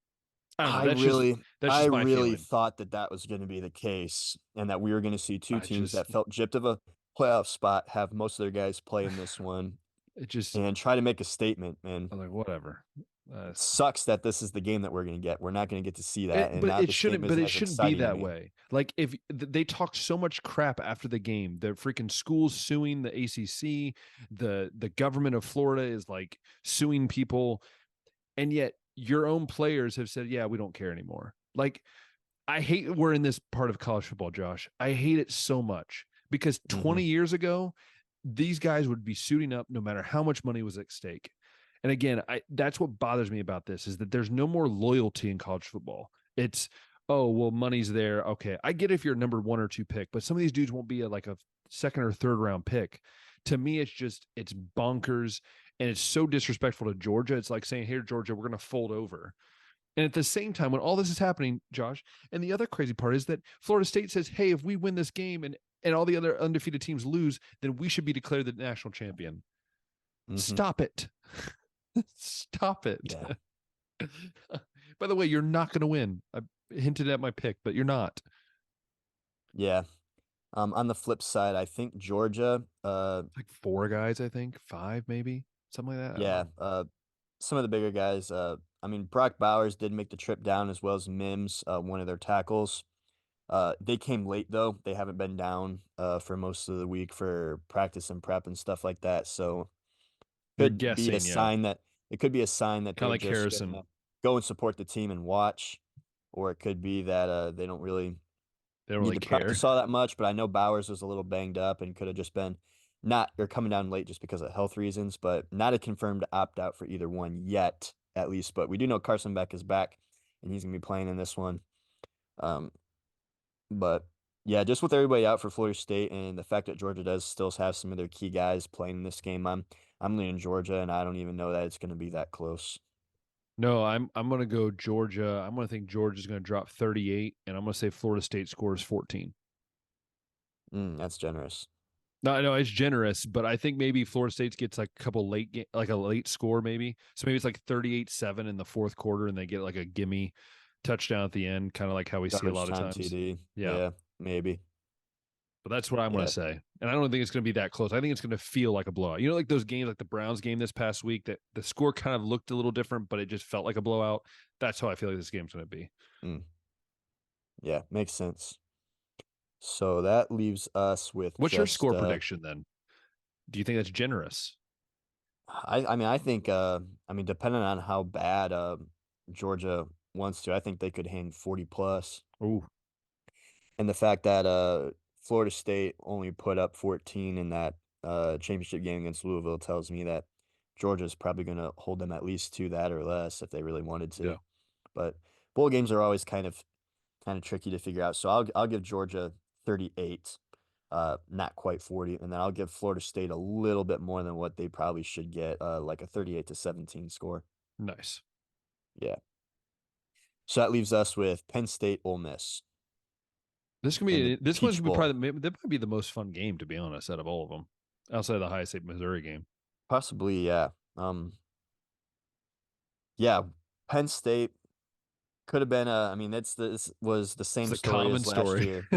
I don't know. I That's just really, that's I just my really feeling. thought that that was going to be the case, and that we were going to see two I teams just that felt gypped of a playoff spot have most of their guys play in this one it just and try to make a statement. Man, I'm like whatever. it sucks that this is the game that we're going to get. We're not going to get to see that, It, and but now it this game shouldn't. But isn't it as shouldn't be exciting to that me. way. Like if they talked so much crap after the game, the freaking schools suing the ACC, the government of Florida is like suing people, and yet your own players have said, "Yeah, we don't care anymore." Like I hate we're in this part of college football, Josh. I hate it so much because Hmm. 20 years ago, these guys would be suiting up no matter how much money was at stake. And again, that's what bothers me about this is that there's no more loyalty in college football. It's oh well, money's there. Okay, I get if you're a number 1 or 2 pick, but some of these dudes won't be like a second or third round pick. To me, it's bonkers and it's so disrespectful to Georgia. It's like saying, "Here, Georgia, we're going to fold over." And at the same time, when all this is happening, Josh, and the other crazy part is that Florida State says, "Hey, if we win this game and all the other undefeated teams lose, then we should be declared the national champion." Hmm. Stop it. Stop it. Yeah, By the way, you're not going to win. I hinted at my pick, but you're not. yeah. On the flip side, I think Georgia, Like 4 guys, I think 5, maybe something like that. I don't yeah, know. some of the bigger guys. I mean, Brock Bowers did make the trip down as well as Mims, one of their tackles. They came late though. They haven't been down for most of the week for practice and prep and stuff like that. So You're could be a guessing, yeah. sign that it could be a sign that Kind of they're like just Harrison. gonna go and support the team and watch, or it could be that they don't really They don't need really to care. practice all that much. But I know Bowers was a little banged up and could have just been not or coming down late just because of health reasons, but not a confirmed opt out for either one yet, at least. But we do know Carson Beck is back and he's gonna be playing in this one. Um, but yeah, just with everybody out for Florida State and the fact that Georgia does still have some of their key guys playing in this game, I'm leaning Georgia, and I don't even know that it's going to be that close. No, I'm going to go Georgia. I'm going to think Georgia's going to drop 38, and I'm going to say Florida State scores 14. That's generous. No, it's generous, but I think maybe Florida State gets like a couple like a late score, maybe. So maybe it's like 38-7 in the fourth quarter, and they get like a gimme touchdown at the end, kind of like how we see a Garbage lot of time times. TD. Yeah, Yeah, maybe. but that's what I'm going to Yeah. say. And I don't think it's going to be that close. I think it's going to feel like a blowout. You know, like those games, like the Browns game this past week, that the score kind of looked a little different, but it just felt like a blowout. That's how I feel like this game's going to be. Mm, yeah, makes sense. So that leaves us with What's your just score prediction then? Do you think that's generous? I mean I think I mean depending on how bad Georgia wants to, I think they could hang 40 plus. Oh, And the fact that Florida State only put up 14 in that championship game against Louisville tells me that Georgia's probably going to hold them at least to that or less if they really wanted Yeah. to. But bowl games are always kind of tricky to figure out. So I'll give Georgia 38, not quite 40, and then I'll give Florida State a little bit more than what they probably should get, like a 38-17 score. Nice. Yeah. So that leaves us with Penn State, Ole Miss in the This one's Peach gonna be Bowl. probably that might be the most fun game, to be honest, out of all of them, outside of the Ohio State Missouri game. Possibly, yeah. Yeah, Penn State could have been I mean, this was the It's same a story common as last story. year.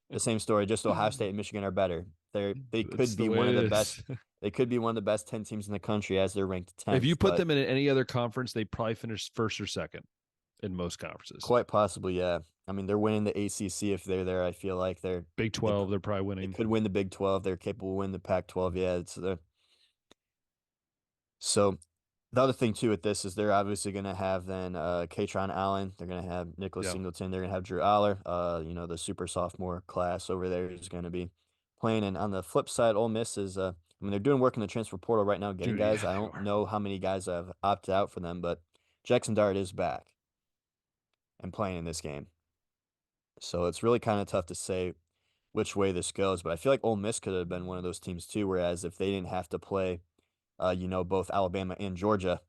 The same story, just Ohio State and Michigan are better. They It's could the be way one it of the best. is. They could be one of the best 10 teams in the country as they're ranked If you 10th, put but them in any other conference, they probably finish first or second in most conferences. quite possibly, yeah. I mean, they're winning the ACC if they're there. I feel like Big they 12, they're probably they winning. could win the Big 12. They're capable of winning the Pac-12. Yeah, it's so the other thing too with this is they're obviously going to have then Katron Allen. They're going to have Nicholas Yeah. Singleton. They're going to have Drew Aller. The super sophomore class over there is going to be playing. And on the flip side, Ole Miss is I mean they're doing work in the transfer portal right now, getting Dude, guys. yeah, I they don't are. know how many guys have opted out for them, but Jackson Dart is back and playing in this game. So it's really kind of tough to say which way this goes. But I feel like Ole Miss could have been one of those teams too. Whereas if they didn't have to play, both Alabama and Georgia,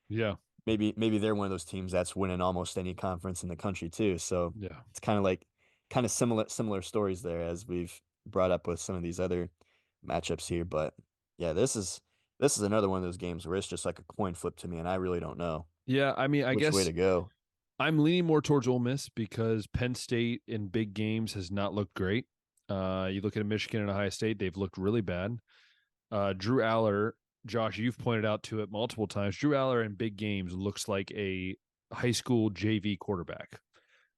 Yeah. maybe they're one of those teams that's winning almost any conference in the country too. So Yeah. it's kind of similar stories there as we've brought up with some of these other matchups here. But yeah, this is another one of those games where it's just like a coin flip to me, and I really don't know Yeah. I mean, I which way guess to go. I'm leaning more towards Ole Miss because Penn State in big games has not looked great. You look at Michigan and Ohio State, they've looked really bad. Drew Aller, Josh, you've pointed out to it multiple times. Drew Aller in big games looks like a high school JV quarterback,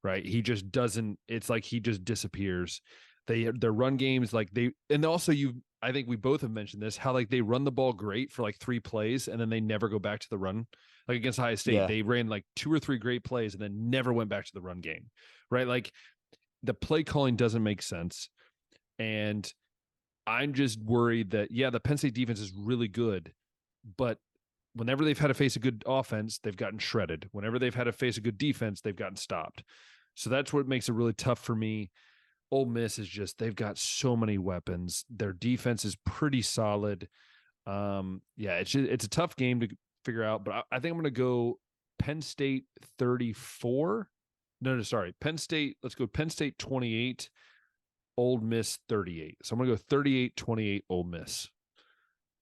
right? He just doesn't. It's like he just disappears. Their run games like they and also you. I think we both have mentioned this how like they run the ball great for like 3 plays and then they never go back to the run. Like against Ohio State, Yeah, they ran like 2 or 3 great plays and then never went back to the run game, right? Like the play calling doesn't make sense, and I'm just worried that the Penn State defense is really good, but whenever they've had to face a good offense, they've gotten shredded. Whenever they've had to face a good defense, they've gotten stopped. So that's what makes it really tough for me. Ole Miss is just they've got so many weapons. Their defense is pretty solid. It's a tough game to figure out, but I think I'm going to go Penn State 34. No, sorry, Penn State. Let's go Penn State 28. Ole Miss 38. So I'm going to go 38-28 Ole Miss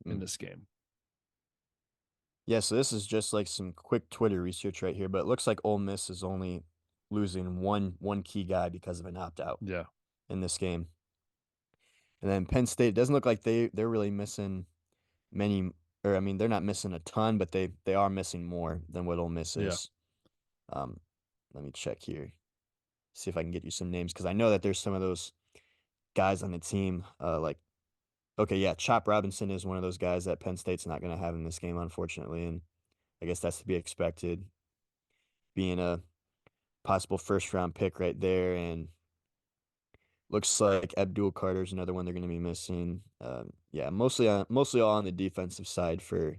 in mm. this game. Yeah. So this is just like some quick Twitter research right here, but it looks like Ole Miss is only losing one key guy because of an opt out Yeah. in this game. And then Penn State, it doesn't look like they're really missing many, or I mean, they're not missing a ton, but they are missing more than what Ole Miss Yeah. is. Um, Let me check here, see if I can get you some names because I know that there's some of those guys on the team. Okay, yeah, Chop Robinson is one of those guys that Penn State's not going to have in this game, unfortunately, and I guess that's to be expected, being a possible first round pick right there, and looks like Abdul Carter's another one they're going to be missing. Yeah, mostly all on the defensive side for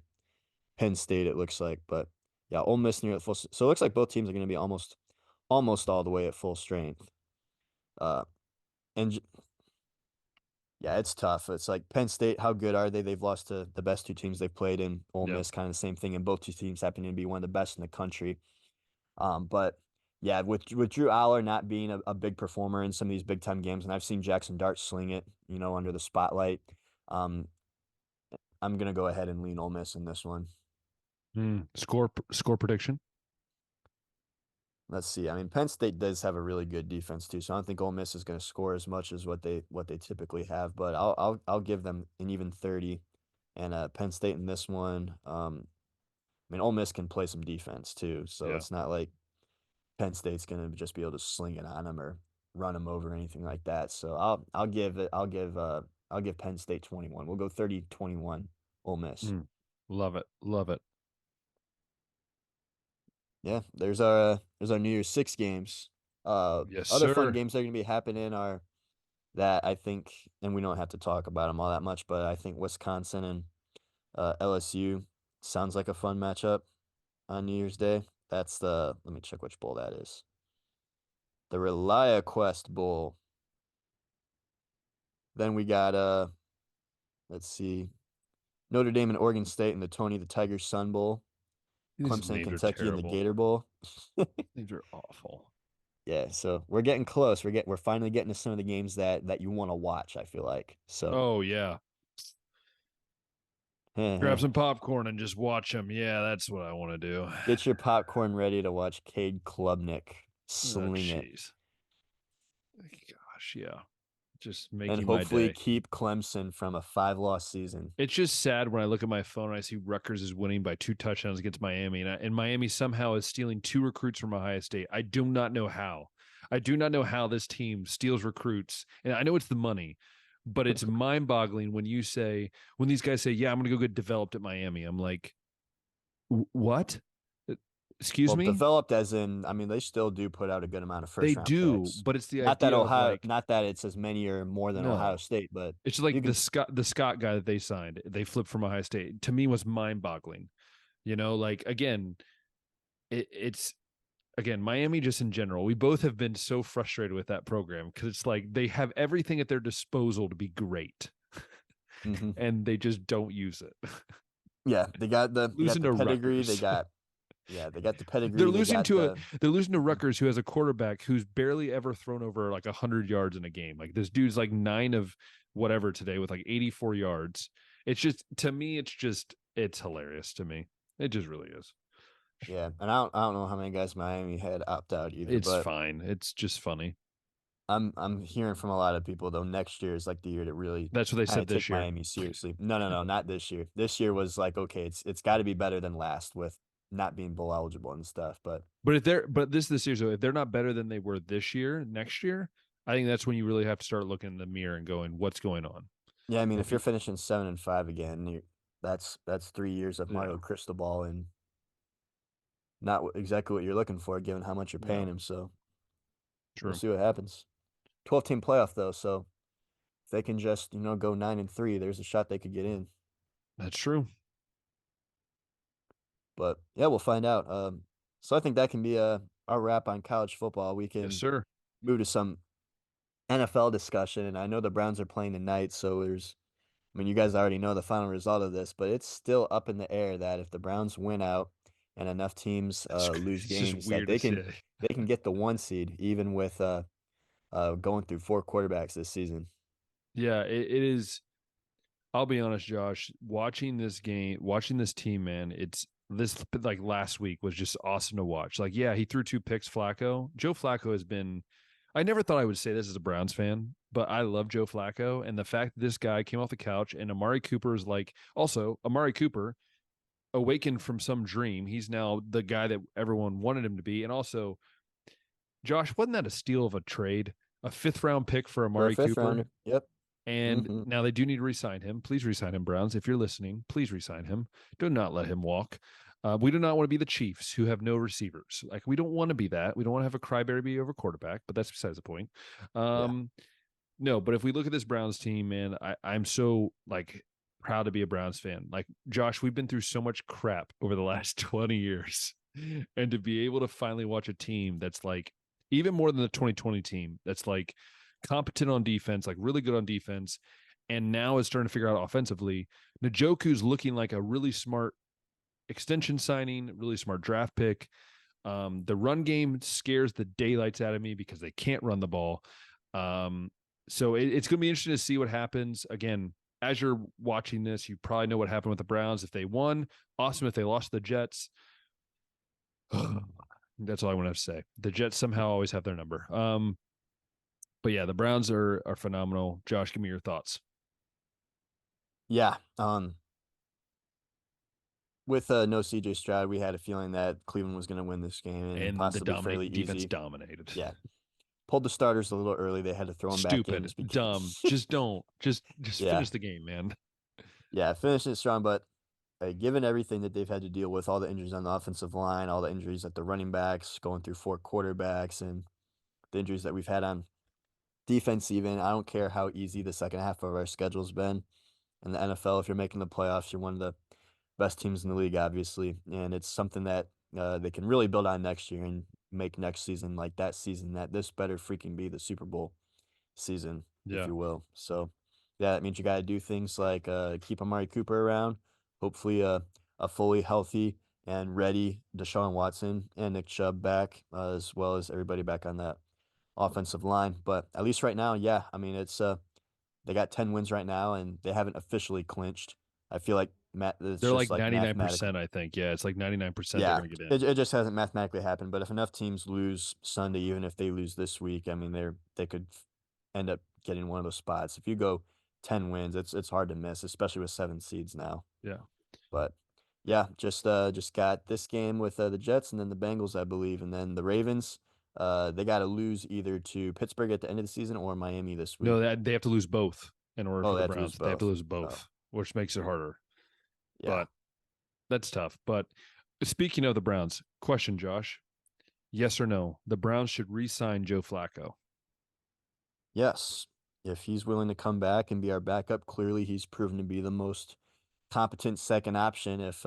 Penn State, it looks like. But yeah, Ole Miss near at full. So it looks like both teams are going to be almost all the way at full strength. Uh, and yeah, it's tough. It's like Penn State, how good are they? They've lost to the best two teams they've played in. Ole Yeah. Miss, kind of the same thing, and both two teams happen to be one of the best in the country. But yeah, with Drew Aller not being a big performer in some of these big time games, and I've seen Jackson Dart sling it, under the spotlight. Um, I'm gonna go ahead and lean Ole Miss in this one. Score prediction. Let's see. I mean, Penn State does have a really good defense too, so I don't think Ole Miss is going to score as much as what they typically have. But I'll give them an even 30, and Penn State in this one. I mean, Ole Miss can play some defense too, so Yeah. it's not like Penn State's going to just be able to sling it on them or run them over or anything like that. So I'll give Penn State 21. We'll go 30-21 Ole Miss. Love it. Love it. Yeah, there's our New Year's Six games. Yes, Other fun sir. games that are gonna be happening are that I think, and we don't have to talk about them all that much, but I think Wisconsin and LSU sounds like a fun matchup on New Year's Day. That's let me check which bowl that is. The Relia Quest Bowl. Then we got let's see, Notre Dame and Oregon State in the Tony the Tiger Sun Bowl. These Clemson, names are Kentucky in the terrible. Gator Bowl. These are awful. Yeah, so we're getting close. We're finally getting to some of the games that you want to watch, I feel like. So Oh yeah. Grab some popcorn and just watch them. Yeah, that's what I want to do. get your popcorn ready to watch Cade Klubnik Oh, sling it. jeez. Gosh, yeah. Just And making my hopefully day. keep Clemson from a 5-loss season. It's just sad when I look at my phone and I see Rutgers is winning by 2 touchdowns against Miami, and Miami somehow is stealing 2 recruits from Ohio State. I do not know how. I do not know how this team steals recruits, and I know it's the money, but it's mind-boggling when these guys say, "Yeah, I'm going to go get developed at Miami." I'm like, "What? Excuse Well, me?" developed as in, I mean, they still do put out a good amount of They first round do, picks. but it's the idea of like, Not that it's as many or more than Ohio no. State, but It's you like can, the Scott guy that they signed. They flipped from Ohio State. To me, was mind-boggling. Like again, it's again Miami just in general. We both have been so frustrated with that program because it's like they have everything at their disposal to be great, mm-hmm. and they just don't use it. Yeah, they got Losing the to pedigree. Rutgers. They got the pedigree. They're They losing got to a the they're losing to Rutgers, who has a quarterback who's barely ever thrown over like 100 yards in a game. Like this dude's like 9 of whatever today with like 84 yards. It's just to me, it's hilarious to me. It just really is. yeah, and I don't know how many guys Miami had opt out either, It's but fine. It's just funny. I'm hearing from a lot of people though next year is like the year to really That's what they kind of said take this year. Miami seriously. No, not this year. This year was like okay, it's got to be better than last with not being bowl eligible and stuff, but But this year, so if they're not better than they were this year, next year, I think that's when you really have to start looking in the mirror and going, what's going on? yeah, I mean if Okay. you're finishing 7-5 again, that's 3 years of Yeah. Mario Cristobal and not exactly what you're looking for given how much you're paying Yeah. him. So we'll True. see what happens. 12-team playoff though, so if they can just go 9-3, there's a shot they could get in. That's true. But yeah, we'll find out. So I think that can be our wrap on college football. We Yes, can sir. move to some NFL discussion, and I know the Browns are playing tonight, so I mean, you guys already know the final result of this, but it's still up in the air that if the Browns win out and enough teams lose It's just games, that weird to say. they can get the 1 seed even with going through 4 quarterbacks this season. Yeah, it is. I'll be honest, Josh, watching this team, man, it's this like last week was just awesome to watch. Like, yeah, he threw 2 picks, Flacco. Joe Flacco has been, I never thought I would say this as a Browns fan, but I love Joe Flacco. And the fact that this guy came off the couch and Amari Cooper is like, also, Amari Cooper awakened from some dream. He's now the guy that everyone wanted him to be. And also, Josh, wasn't that a steal of a trade? A 5th round pick for For a Amari fifth Cooper? rounder. Yep. And Hmm. now they do need to resign him. Please resign him, Browns. If you're listening, please resign him. Do not let him walk. We do not want to be the Chiefs who have no receivers. Like we don't want to be that. We don't want to have a crybaby over quarterback, but that's besides the point. Yeah. No, but if we look at this Browns team, man, I'm so like proud to be a Browns fan. Like Josh, we've been through so much crap over the last 20 years. And to be able to finally watch a team that's like even more than the 2020 team that's like competent on defense, like really good on defense, and now is starting to figure out offensively. Njoku's looking like a really smart extension signing, really smart draft pick. The run game scares the daylights out of me because they can't run the ball. So it's going to be interesting to see what happens. Again, as you're watching this, you probably know what happened with the Browns. If they won, awesome. If they lost the Jets, that's all I want to say. The Jets somehow always have their number. But yeah, the Browns are phenomenal. Josh, give me your thoughts. Yeah. With no CJ Stroud, we had a feeling that Cleveland was going to win this game and And the possibly fairly dominate defense easy. dominated. Yeah. Pulled the starters a little early. They had to throw them back in Stupid, just dumb. because. Just don't. Just Yeah. finish the game, man. Yeah. Finished it strong, but given everything that they've had to deal with, all the injuries on the offensive line, all the injuries at the running backs, going through 4 quarterbacks, and the injuries that we've had on defense, even, I don't care how easy the second half of our schedule's been in the NFL. If you're making the playoffs, you're one of the best teams in the league, obviously, and it's something that they can really build on next year and make next season like that season that this better freaking be the Super Bowl season, if Yeah. you will. So, yeah, that means you got to do things like keep Amari Cooper around, hopefully a fully healthy and ready Deshaun Watson and Nick Chubb back, as well as everybody back on that offensive line. But at least right now, yeah, I mean, it's they got 10 wins right now, and they haven't officially clinched. I feel like it's They're just like like mathematical. 99%, I think. Yeah, it's like 99% they're Yeah, going to get in. it just hasn't mathematically happened. But if enough teams lose Sunday, even if they lose this week, I mean, they could end up getting one of those spots. If you go 10 wins, it's hard to miss, especially with 7 seeds now. Yeah. But yeah, just got this game with the Jets and then the Bengals, I believe, and then the Ravens. They got to lose either to Pittsburgh at the end of the season or Miami this No, week. they have to lose both in order Oh, for they the have to lose Browns. They have to both. lose Oh, both, which makes it harder. yeah. But that's tough. But speaking of the Browns, question, Josh. Yes or no? The Browns should re-sign Joe Flacco. Yes. If he's willing to come back and be our backup, clearly he's proven to be the most competent second option if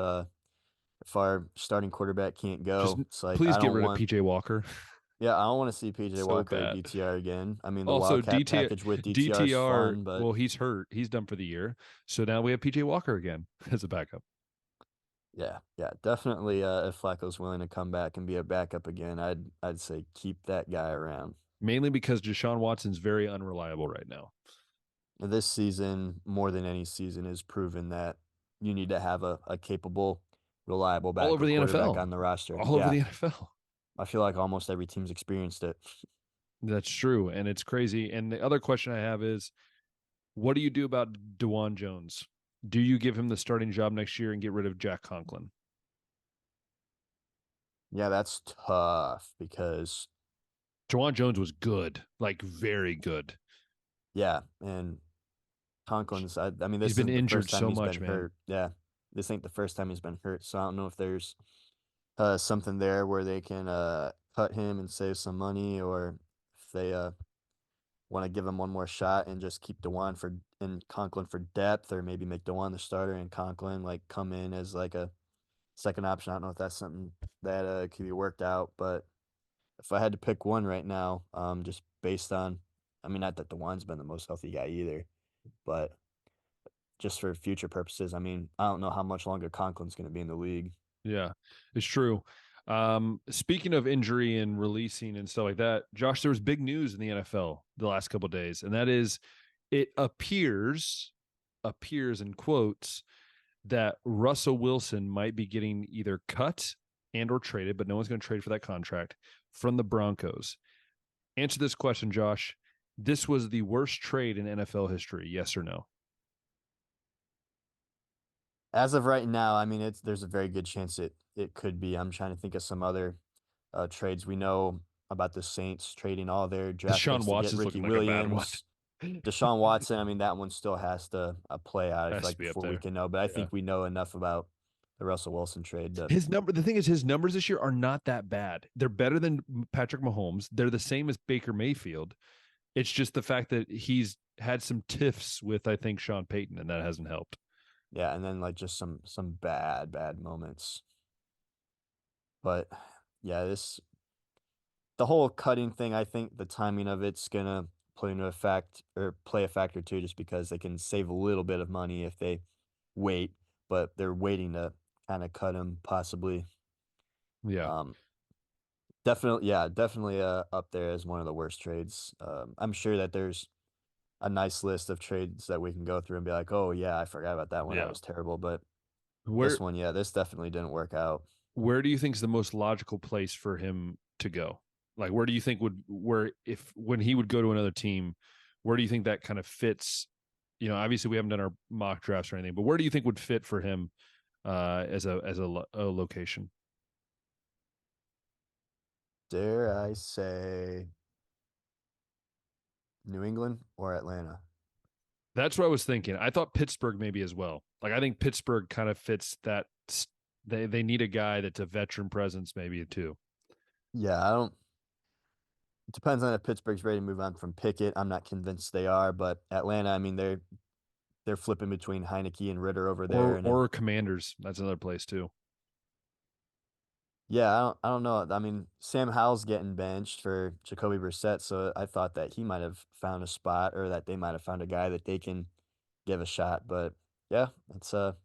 our starting quarterback can't Just go. It's like please get rid of PJ Walker. I don't want to see PJ So Walker at bad. DTR again. I mean, the Also, Wildcat package with DTR is DTR, fun, but well, he's hurt. He's done for the year. So now we have PJ Walker again as a backup. yeah, definitely. If Flacco's willing to come back and be a backup again, I'd say keep that guy around. Mainly because Deshaun Watson's very unreliable right now. This season, more than any season, has proven that you need to have a capable, reliable All over backup the quarterback NFL. on the roster. All over Yeah, the NFL. I feel like almost every team's experienced it. That's true. And it's crazy. And the other question I have is what do you do about DeJuan Jones? Do you give him the starting job next year and get rid of Jack Conklin? Yeah, that's tough because DeJuan Jones was good, like very good. yeah, and Conklin's. I mean, He's this been isn't the injured first time so he's been much, man. hurt. Yeah, this ain't the first time he's been hurt. So I don't know if there's something there where they can cut him and save some money, or if they want to give him one more shot and just keep Dewan for and Conklin for depth, or maybe make Dewan the starter and Conklin like come in as like a second option. I don't know if that's something that could be worked out, but if I had to pick one right now, just based on, I mean, not that Dewan's been the most healthy guy either, but just for future purposes, I mean, I don't know how much longer Conklin's going to be in the league. Yeah, it's true. Speaking of injury and releasing and stuff like that, Josh, there was big news in the NFL the last couple of days, and that is it appears in quotes that Russell Wilson might be getting either cut and or traded, but no one's going to trade for that contract from the Broncos. Answer this question, Josh. This was the worst trade in NFL history, yes or no? As of right now, I mean, there's a very good chance it could be. I'm trying to think of some other trades. We know about the Saints trading all their draft Deshaun picks to get Watson's Ricky looking like a bad one. Williams. Deshaun Watson, I mean, that one still has to play out, I feel Has to like, be up before we there. can know. But I Yeah. think we know enough about the Russell Wilson trade. The thing is, his numbers this year are not that bad. They're better than Patrick Mahomes. They're the same as Baker Mayfield. It's just the fact that he's had some tiffs with, I think, Sean Payton, and that hasn't helped. Yeah, and then like just some bad moments. But yeah, the whole cutting thing, I think the timing of it's gonna play a factor too, just because they can save a little bit of money if they wait, but they're waiting to kind of cut him possibly. Yeah. Um, definitely up there as one of the worst trades. I'm sure that there's a nice list of trades that we can go through and be like, oh yeah, I forgot about that one. That Yeah. was terrible. But Where this one, yeah, this definitely didn't work out. where do you think is the most logical place for him to go? Like where do you think when he would go to another team, where do you think that kind of fits? You know, obviously we haven't done our mock drafts or anything, but where do you think would fit for him as a location? Dare I say New England or Atlanta? That's what I was thinking. I thought Pittsburgh maybe as well. Like I think Pittsburgh kind of fits that. They need a guy that's a veteran presence maybe too. Yeah, I don't. It depends on if Pittsburgh's ready to move on from Pickett. I'm not convinced they are, but Atlanta, I mean, they're flipping between Heineke and Ritter over there, or and or Commanders. That's another place too. yeah, I don't know. I mean, Sam Howell's getting benched for Jacoby Brissett, so I thought that he might have found a spot, or that they might have found a guy that they can give a shot. But yeah, it's there.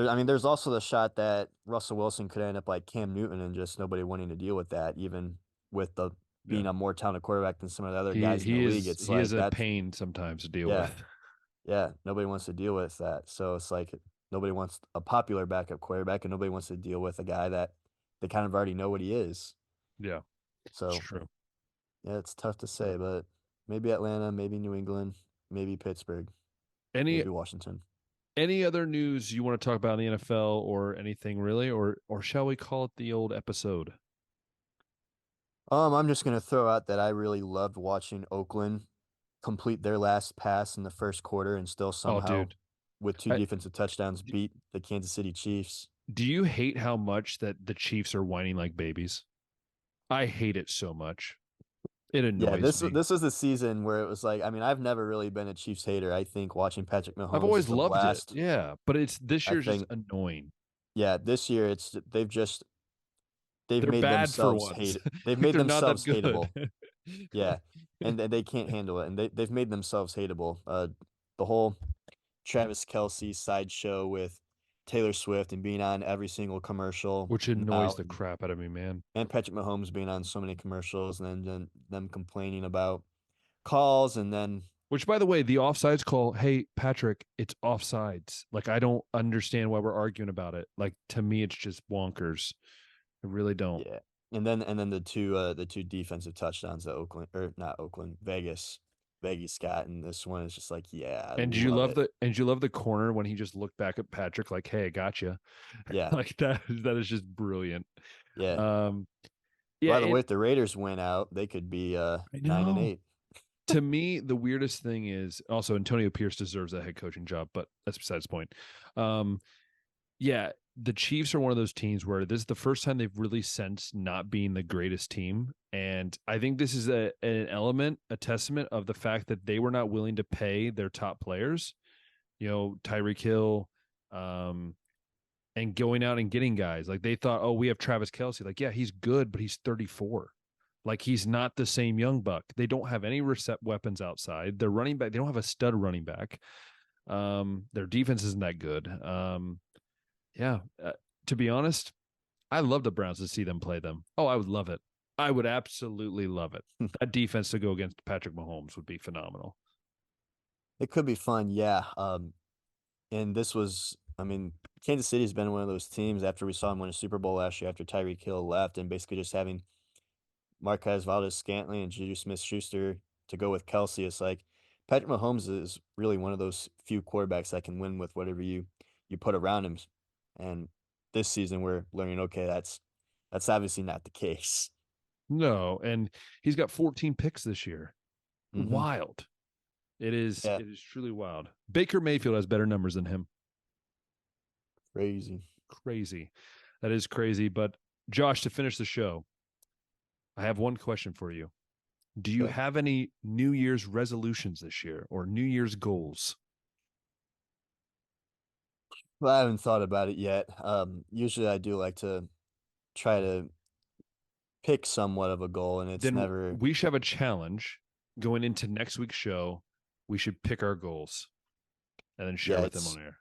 I mean, there's also the shot that Russell Wilson could end up like Cam Newton and just nobody wanting to deal with that, even with the Yeah. being a more talented quarterback than some of the other He guys in the he league. is It's he is like a that's pain sometimes to deal yeah, with. yeah. Nobody wants to deal with that. So it's like nobody wants a popular backup quarterback, and nobody wants to deal with a guy that they kind of already know what he is. Yeah, it's So true. yeah, it's tough to Yeah. say, but maybe Atlanta, maybe New England, maybe Pittsburgh, Any maybe Washington. any other news you want to talk about in the NFL or anything really, or shall we call it the old episode? I'm just gonna throw out that I really loved watching Oakland complete their last pass in the first quarter and still Oh, somehow, dude, with two I, defensive touchdowns, beat the Kansas City Chiefs. do you hate how much that the Chiefs are whining like babies? I hate it so much. It Yeah, annoys this me. this was the season where it was like, I mean, I've never really been a Chiefs hater. I think watching Patrick I've Mahomes always is a loved it. blast. Yeah, but it's this I year's just think, annoying. yeah, this year they've They're made bad for themselves once. hate. They've Like made they're not that themselves good. hateable. Yeah, and they can't handle it, and they've made themselves hateable. The whole Travis Kelce sideshow with Taylor Swift and being on every single commercial Which annoys now, the crap out of me, man. and Patrick Mahomes being on so many commercials, and then them complaining about calls, and then Which, by the way, the offsides call, hey, Patrick, it's offsides. Like, I don't understand why we're arguing about it. Like, to me, it's just wonkers. I really don't. yeah, and then the two defensive touchdowns that Oakland, or not Oakland, Vegas got, and this one is just like, yeah, I love it. And you love the corner when he just looked back at Patrick like, hey, I got you. Yeah, Like that is just brilliant. yeah. Um, yeah, By the way, and if the Raiders win out, they could be I 9 and know. 8. To me, the weirdest thing is also Antonio Pierce deserves that head coaching job, but that's besides the point. Um, yeah, the Chiefs are one of those teams where this is the first time they've really sensed not being the greatest team. And I think this is a testament of the fact that they were not willing to pay their top players, Tyreek Hill, um, and going out and getting guys. Like they thought, oh, we have Travis Kelce. Like, yeah, he's good, but he's 34. Like he's not the same young buck. They don't have any recept weapons outside. Their running back, they don't have a stud running back. Their defense isn't that good. Yeah, to be honest, I love the Browns to see them play them. Oh, I would love it. I would absolutely love it. That defense to go against Patrick Mahomes would be phenomenal. It could be fun, yeah. And this was, I mean, Kansas City has been one of those teams after we saw them win a Super Bowl last year after Tyreek Hill left, and basically just having Marquez Valdez-Scantling and Juju Smith-Schuster to go with Kelsey. It's like Patrick Mahomes is really one of those few quarterbacks that can win with whatever you put around him. And this season we're learning, okay, that's obviously not the case. No, and he's got 14 picks this year. Hmm. Wild. It is Yeah, it is truly wild. Baker Mayfield has better numbers than him. crazy. Crazy. That is crazy. But Josh, to finish the show, I have one question for you. Do you Okay. have any New Year's resolutions this year or New Year's goals? Well, I haven't thought about it yet. Usually I do like to try to pick somewhat of a goal, and it's Then never, we should have a challenge going into next week's show. We should pick our goals and then share yeah, with them on it's air.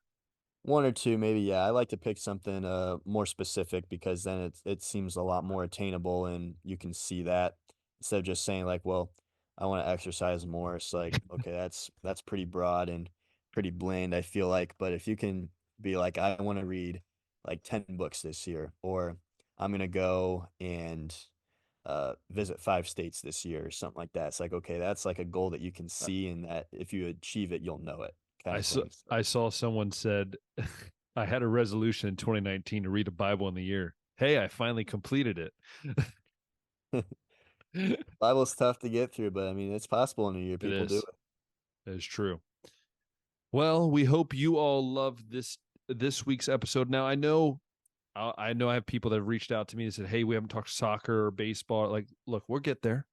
one or two, maybe. Yeah, I like to pick something more specific because then it seems a lot more attainable and you can see that instead of just saying like, well, I want to exercise more. It's like, okay, that's pretty broad and pretty bland, I feel like. But if you can be like, I want to read like 10 books this year, or I'm gonna go and visit 5 states this year or something like that. It's like, okay, that's like a goal that you can see, and that if you achieve it, you'll know it, kind I of saw thing. So, I saw someone said I had a resolution in 2019 to read a Bible in the year. Hey, I finally completed it. It Bible's tough to get through, but I mean, it's possible in a year. People do is. it. It is true. Well, we hope you all love this week's episode. Now, I know I have people that have reached out to me and said, "Hey, we haven't talked soccer or baseball." Like, look, we'll get there.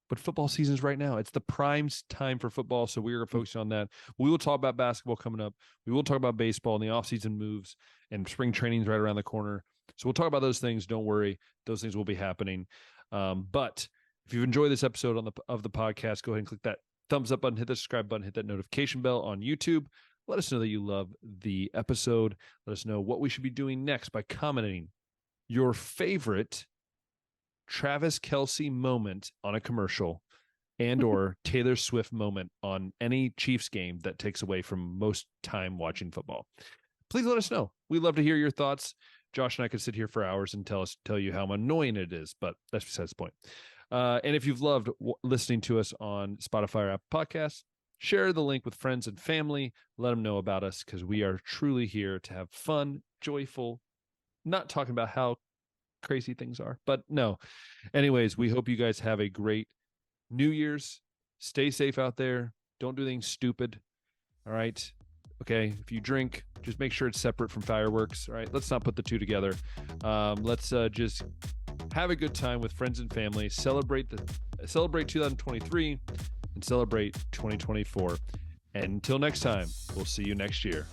But football season is right now. It's the prime time for football, so we are focusing on that. We will talk about basketball coming up. We will talk about baseball and the offseason moves, and spring training is right around the corner. So we'll talk about those things. Don't worry. Those things will be happening. But if you've enjoyed this episode of the podcast, go ahead and click that thumbs up button, hit the subscribe button, hit that notification bell on YouTube. Let us know that you love the episode. Let us know what we should be doing next by commenting your favorite Travis Kelce moment on a commercial and or Taylor Swift moment on any Chiefs game that takes away from most time watching football. Please let us know. We'd love to hear your thoughts. Josh and I could sit here for hours and tell you how annoying it is, but that's besides the point. And if you've loved listening to us on Spotify or Apple Podcasts, share the link with friends and family. Let them know about us, because we are truly here to have fun, joyful, not talking about how crazy things are, but no. Anyways, we hope you guys have a great New Year's. Stay safe out there. Don't do things stupid. All right. Okay. If you drink, just make sure it's separate from fireworks. All right. Let's not put the two together. Let's just have a good time with friends and family. Celebrate 2023 and celebrate 2024. And until next time, we'll see you next year.